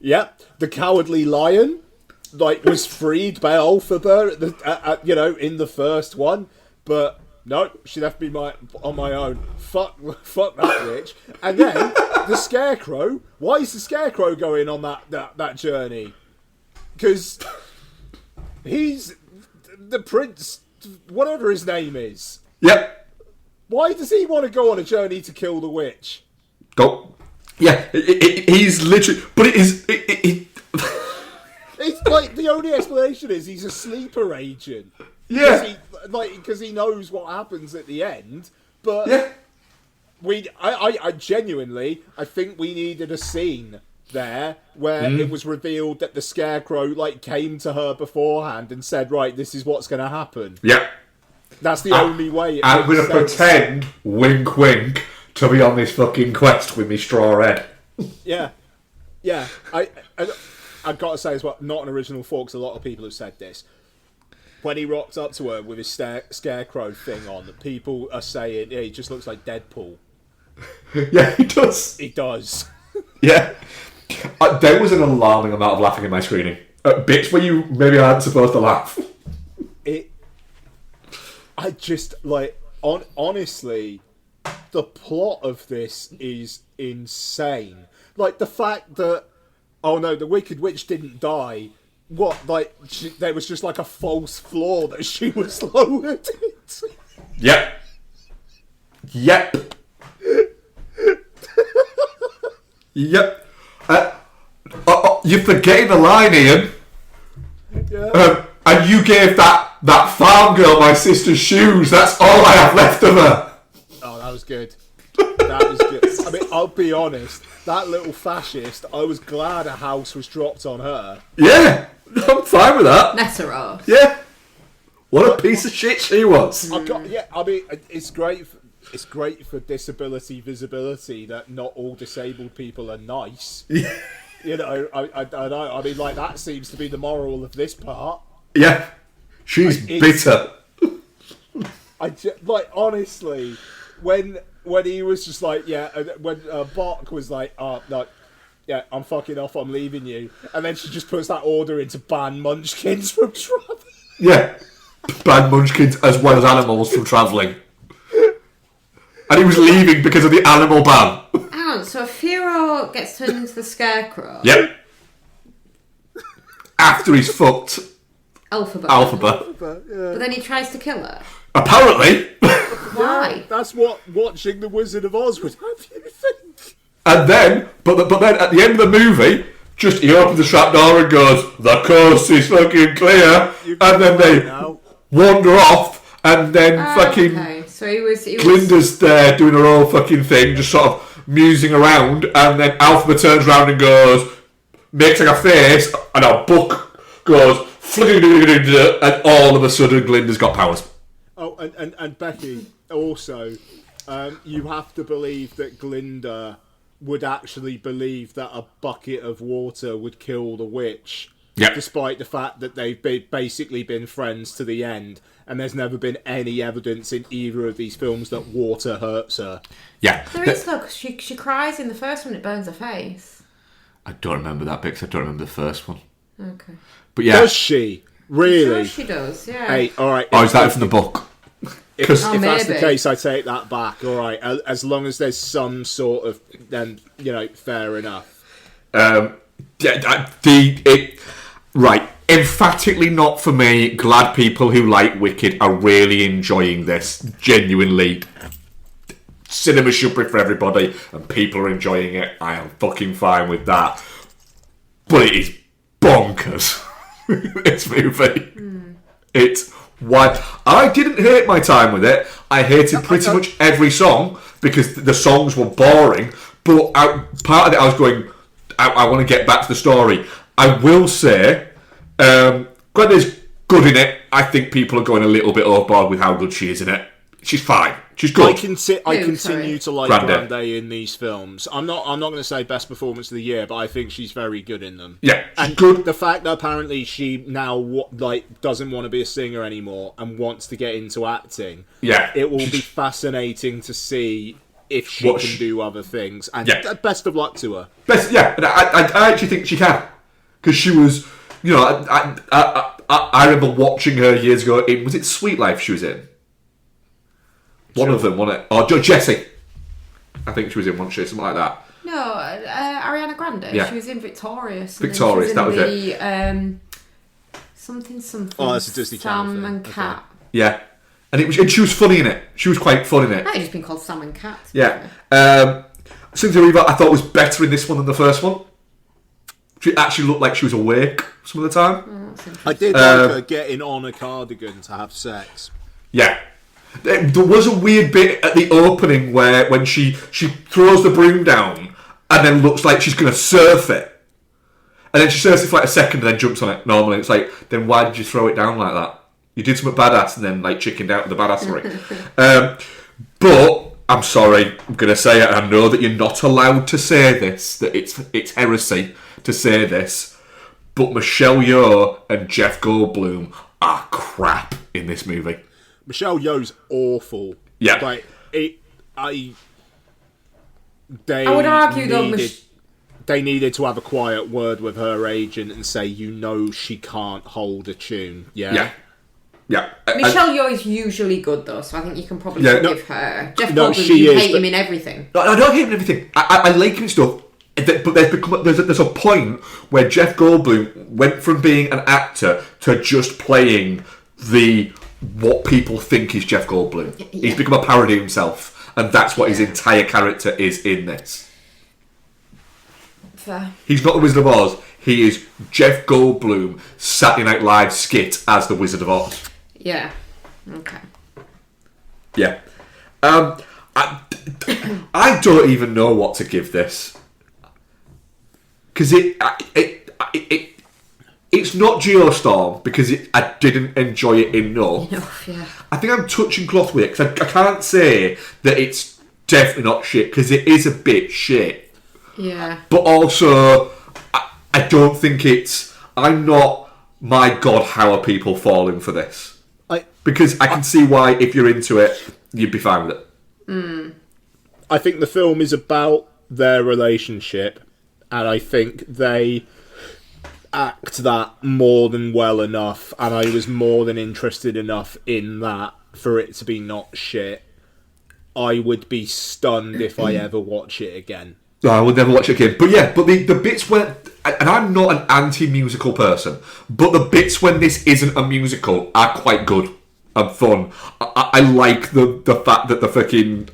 Yep, the Cowardly Lion, like, was freed by Elphaba at the, in the first one, but no, she left me on my own. Fuck that witch. And then the Scarecrow. Why is the Scarecrow going on that journey? Because he's the prince, whatever his name is. Yep. Why does he want to go on a journey to kill the witch? Go. Yeah, he's literally. But it is. It's like the only explanation is he's a sleeper agent. Yeah. Because he knows what happens at the end. But Yeah. I genuinely, I think we needed a scene there where it was revealed that the Scarecrow came to her beforehand and said, right, this is what's going to happen. Yeah. That's the only way. I'm going to pretend, wink, wink, to be on this fucking quest with me straw head. Yeah. Yeah. I've got to say as well, not an original thought, because a lot of people have said this. When he rocked up to her with his Scarecrow thing on, people are saying, yeah, he just looks like Deadpool. Yeah, he does. He does. Yeah. There was an alarming amount of laughing in my screening. Bits where you maybe aren't supposed to laugh. I just, honestly, the plot of this is insane. Like, the fact that, oh no, the Wicked Witch didn't die. What, there was just a false floor that she was lowered into? Yep. Yep. Yep. You're forgetting the line, Ian. Yeah. And you gave that farm girl my sister's shoes. That's all I have left of her. Oh, that was good. That was good. I mean, I'll be honest. That little fascist, I was glad a house was dropped on her. Yeah. I'm fine with that. Nessero. Yeah. What a piece of shit she was. I mean, it's great. It's great for disability visibility that not all disabled people are nice. Yeah. You know, I know. I mean, that seems to be the moral of this part. Yeah. She's bitter. Honestly, when he was just when Bach was like, oh, no, yeah, I'm fucking off, I'm leaving you. And then she just puts that order in to ban munchkins from travelling. Yeah. Ban munchkins as well as animals from travelling. And he was leaving because of the animal ban. Hang on, so Firo gets turned into the Scarecrow. Yep. After he's fucked Elphaba. Yeah. But then he tries to kill her. Apparently. Why? That's what watching The Wizard of Oz would have you think. And then, but then at the end of the movie, just he opens the trapdoor and goes, the coast is fucking clear. And then they wander off, and then fucking Okay. So he was Glinda's there doing her own fucking thing, just sort of musing around, and then Elphaba turns around and goes, makes a face, and a book goes, and all of a sudden Glinda's got powers. Oh, and Becky, also, you have to believe that Glinda would actually believe that a bucket of water would kill the witch. Yep. Despite the fact that they've basically been friends to the end, and there's never been any evidence in either of these films that water hurts her. Yeah. There is though, 'cause she cries in the first one. It burns her face. I don't remember that bit because I don't remember the first one. Okay. But yeah. Does she? Really? Sure she does. Yeah. Hey, all right. Oh, is that from the book? If Oh, that's the maybe. case, I take that back. All right, as long as there's some sort of, then fair enough. Right. Emphatically not for me. Glad people who like Wicked are really enjoying this. Genuinely. Cinema should be for everybody, and people are enjoying it. I am fucking fine with that. But it is bonkers. This movie. It's why I didn't hate my time with it. I hated pretty much every song because the songs were boring. But part of it, I was going, I want to get back to the story. I will say, granted, good in it. I think people are going a little bit overboard with how good she is in it. She's fine. She's good. I continue to like Grande in these films. I'm not going to say best performance of the year, but I think she's very good in them. Yeah, she's and good. The fact that apparently she now doesn't want to be a singer anymore and wants to get into acting. Yeah, it will be fascinating to see if she can do other things. And best of luck to her. I actually think she can, because she was, you know, I remember watching her years ago. Was it Sweet Life she was in? One of them, wasn't it? Or Jessie. I think she was in one shit, something like that. No, Ariana Grande. Yeah. She was in Victorious. Victorious, that was it. Something. Oh, that's a Disney Channel Sam thing. and Cat. Okay. Yeah. And she was funny in it. She was quite fun in it. Might have just been called Sam and Cat. Yeah. Cynthia Erivo, I thought was better in this one than the first one. She actually looked like she was awake some of the time. I did like her getting on a cardigan to have sex. Yeah. There was a weird bit at the opening where when she throws the broom down and then looks like she's going to surf it. And then she surfs it for like a second and then jumps on it normally. It's like, then why did you throw it down like that? You did something badass and then like chickened out with the badassery. But I'm sorry, I'm going to say it. I know that you're not allowed to say this, that it's heresy to say this. But Michelle Yeoh and Jeff Goldblum are crap in this movie. Michelle Yeoh's awful. Yeah. Like, I would argue they needed to have a quiet word with her agent and say, she can't hold a tune. Yeah. Michelle Yeoh is usually good though, so I think you can probably forgive her. Jeff Goldblum, you hate him in everything. No, I don't hate him in everything. I like him in stuff. But there's a point where Jeff Goldblum went from being an actor to just playing what people think is Jeff Goldblum. Yeah. He's become a parody of himself, and that's what his entire character is in this. Fair. He's not the Wizard of Oz. He is Jeff Goldblum, Saturday Night Live skit as the Wizard of Oz. Yeah. Okay. Yeah. I don't even know what to give this, because it's not Geostorm because I didn't enjoy it enough. Yeah. I think I'm touching cloth with it because I can't say that it's definitely not shit because it is a bit shit. Yeah. But also, I don't think I'm not, my God, how are people falling for this? Because I can see why, if you're into it, you'd be fine with it. I think the film is about their relationship, and I think they act that more than well enough, and I was more than interested enough in that for it to be not shit. I would be stunned if I ever watch it again. No, I would never watch it again. But yeah, but the bits where, and I'm not an anti-musical person, but the bits when this isn't a musical are quite good and fun. I like the fact that the fucking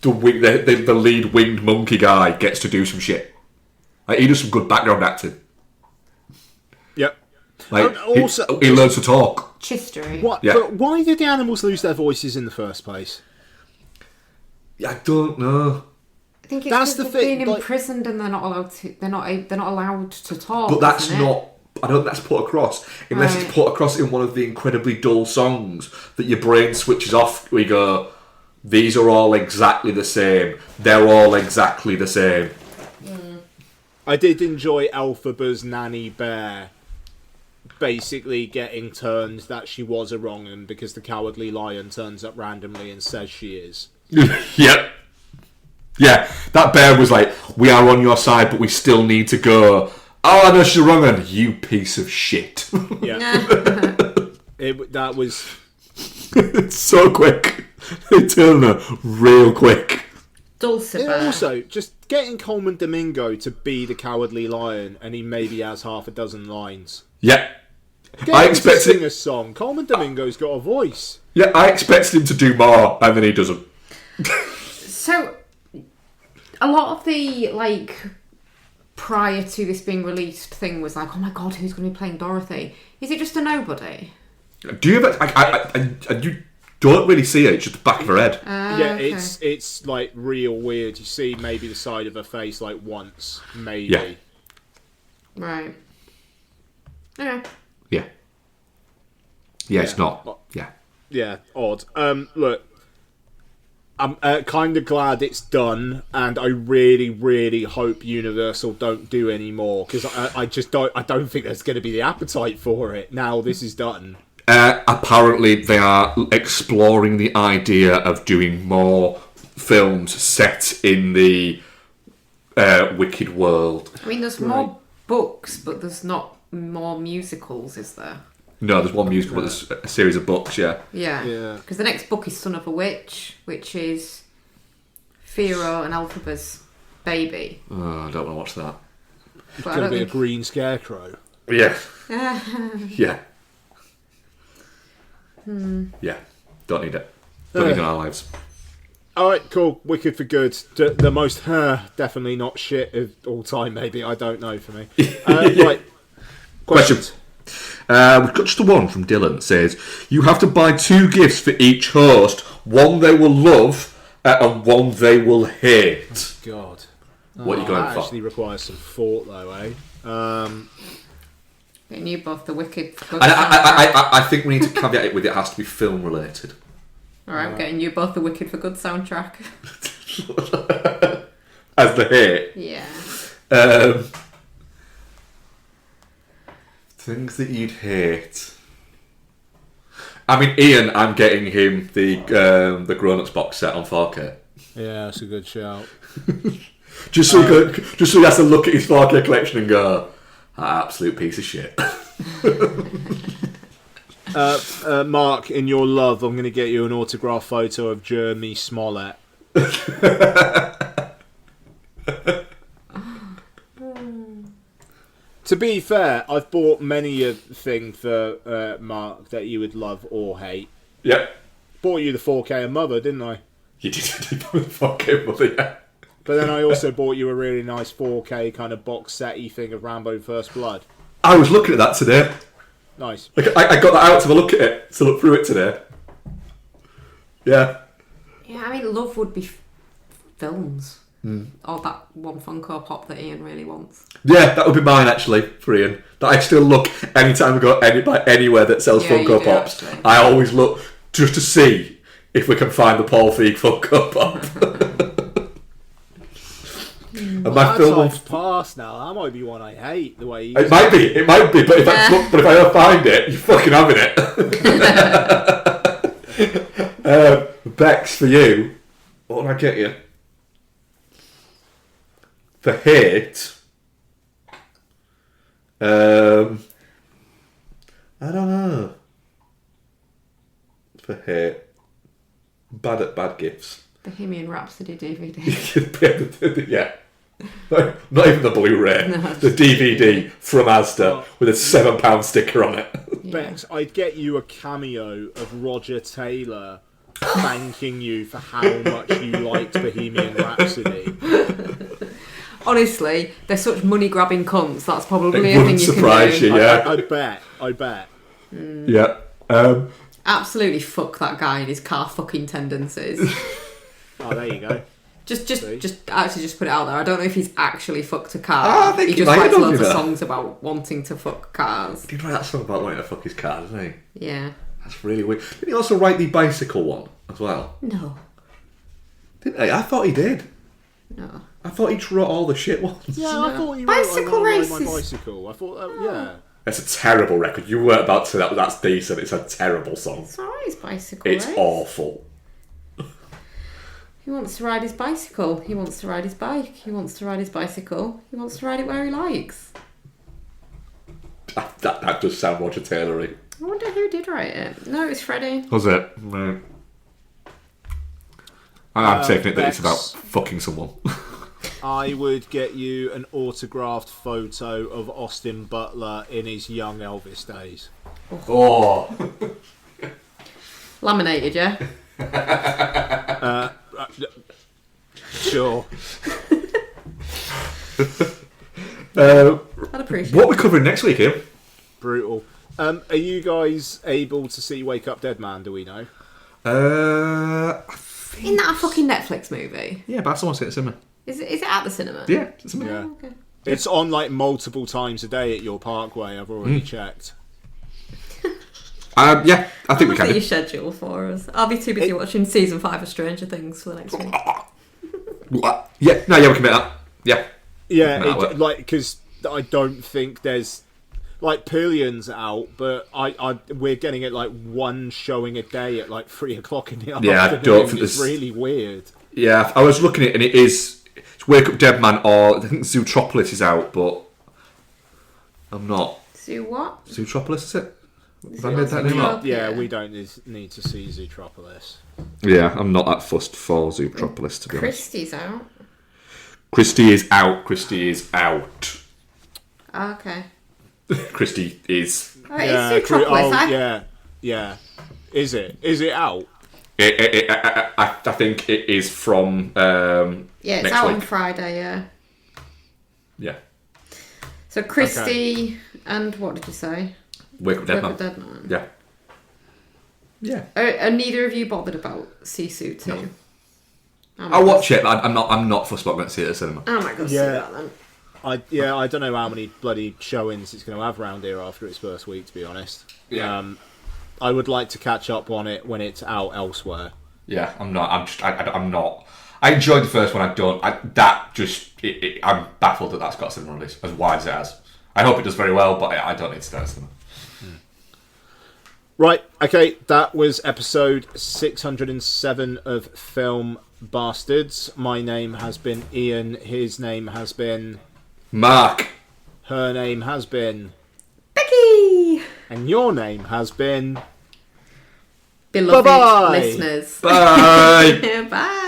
the lead winged monkey guy gets to do some shit. Like, he does some good background acting. Yep. Like, he learns to talk. Chistery. What? Yeah. But why did the animals lose their voices in the first place? I don't know. I think it's That's because the they're thing, being like- imprisoned and they're not allowed to. They're not allowed to talk. But that's isn't it? not. I don't think that's put across unless Right. it's put across in one of the incredibly dull songs that your brain switches off. We go, these are all exactly the same. They're all exactly the same. I did enjoy Elphaba's nanny bear basically getting turned that she was a wrong 'un because the Cowardly Lion turns up randomly and says she is. Yep. Yeah, that bear was like, we are on your side, but we still need to go. Oh, no, she's wrong, and you piece of shit. Yeah. That was... It's so quick. They turned her real quick. Dulcifer. Also, just getting Coleman Domingo to be the Cowardly Lion and he maybe has half a dozen lines. Yeah. Get I him to expected sing a song. Coleman Domingo's got a voice. Yeah, I expected him to do more, and then he doesn't. So, a lot of the, like, prior to this being released thing was like, oh my God, who's going to be playing Dorothy? Is it just a nobody? Do you ever... you don't really see it, it's just the back of her head. Yeah, Okay. it's like real weird. You see maybe the side of her face like once, maybe. Yeah. Right. Okay. Yeah. Yeah, it's not. Yeah. Yeah, odd. Look, I'm kind of glad it's done, and I really, really hope Universal don't do any more, because I just don't. I don't think there's going to be the appetite for it now. This is done. Apparently, they are exploring the idea of doing more films set in the Wicked world. I mean, there's more books, but there's not more musicals, is there? No, there's one musical, but there's a series of books, yeah. Yeah. Because the next book is Son of a Witch, which is Firo and Elphaba's baby. Oh, I don't want to watch that. It's going to be a green scarecrow. Yeah. Yeah. Yeah. Don't need it. Don't need it in our lives. Alright, cool. Wicked for good. The most definitely not shit of all time, maybe. I don't know for me. Right. Questions. We've got just the one from Dylan. It says, you have to buy 2 gifts for each host. One they will love and one they will hate. God. What are you going that for? actually requires some thought, though, eh? Getting you both the Wicked. I think we need to caveat it with it has to be film related. Alright, I'm getting you both the Wicked for Good soundtrack. As the hate. Yeah. Things that you'd hate. I mean, Ian, I'm getting him the Grown Ups box set on 4K. Yeah, that's a good shout. Just so he has to look at his 4K collection and go, absolute piece of shit. Mark, in your love, I'm going to get you an autograph photo of Jeremy Smollett. To be fair, I've bought many a thing for Mark that you would love or hate. Yep. Bought you the 4K Mother, didn't I? You did the 4K Mother, yeah. But then I also bought you a really nice 4K kind of box set-y thing of Rambo First Blood. I was looking at that today. Nice. Like, I got that out to have a look at it, to look through it today. Yeah. Yeah, I mean, love would be films. Or that one Funko Pop that Ian really wants. Yeah, that would be mine, actually, for Ian. That I still look anytime I go anywhere that sells Funko Pops. Actually. I always look just to see if we can find the Paul Feig Funko Pop. And my film past now. That might be one I hate. The way it might be, but if I ever find it, you're fucking having it. Bex, for you, what did I get you? For hate, I don't know. For hate, bad at bad gifts. Bohemian Rhapsody DVD. Yeah. Not even the Blu-ray. No, the DVD from Asda with a £7 sticker on it. Yeah. Bex, I'd get you a cameo of Roger Taylor thanking you for how much you liked Bohemian Rhapsody. Honestly, they're such money-grabbing cunts. That's probably a thing you can do. Surprise you, yeah. I bet. Yeah. Absolutely fuck that guy and his car fucking tendencies. Oh, there you go. Just put it out there. I don't know if he's actually fucked a car. He just writes loads of songs about wanting to fuck cars. He did write that song about wanting to fuck his car, doesn't he? Yeah. That's really weird. Didn't he also write the bicycle one as well? No. Didn't he? I thought he did. No. I thought he wrote all the shit ones. Yeah, no. I thought he Bicycle races. Races. My bicycle. I thought, yeah. It's a terrible record. You weren't about to say that. That's decent. It's a terrible song. It's alright, his bicycle It's race. awful. He wants to ride his bicycle. He wants to ride his bike. He wants to ride his bicycle. He wants to ride it where he likes. That does sound Roger Taylor-y. I wonder who did write it. No, it was Freddie. Was it? No. I'm taking it that it's about Bex. fucking someone. I would get you an autographed photo of Austin Butler in his young Elvis days. Oh. Laminated, yeah? Sure. I'd appreciate What are we covering next week, Ian? Brutal. Are you guys able to see Wake Up Dead Man, do we know? Isn't that a fucking Netflix movie? Yeah, but I still want to see it at the cinema. Is it at the cinema? Yeah, it's at the cinema. Yeah. Oh, okay. It's on like multiple times a day at your parkway, I've already checked. Yeah, I think we Look can. at your schedule for us. I'll be too busy watching season 5 of Stranger Things for the next week. Yeah, no, yeah, we can make that. Yeah. Yeah, No, well- like because I don't think there's like Pillion's out, but we're getting it like one showing a day at like 3 o'clock in the afternoon. Yeah, I don't think it's there's- really weird. Yeah, I was looking at it, and it's Wake Up Dead Man, or I think Zootropolis is out, but I'm not. So what? Zootropolis, is it? Have I Zootopia. made that name up? Yeah, Yeah. we don't need to see Zootropolis. Yeah, I'm not that fussed for Zootropolis, to be honest. Christie's out. Christy is out. Christy is out. Oh, okay. Christy is. Oh, it's Zootropolis. Yeah. Is it out? I think it is from. Yeah, it's next out week. on Friday, yeah. Yeah. So Christie and what did you say? Wake Up Dead Wake Man. Up Dead Man. Yeah. Yeah. Are neither of you bothered about Sisu 2? No. I'll watch it, but I'm not fussed about going to see it at the cinema. I might go see Yeah. that then. I don't know how many bloody showings it's going to have around here after its first week, to be honest. Yeah. I would like to catch up on it when it's out elsewhere. Yeah, I'm not. I'm not. I enjoyed the first one. I'm baffled that that's got a cinema release as wide as it has. I hope it does very well, but I don't need to go to cinema. Right, okay, that was episode 607 of Film Bastards. My name has been Ian, his name has been... Mark. Her name has been... Becky! And your name has been... Beloved Bye-bye. listeners. Bye. Bye.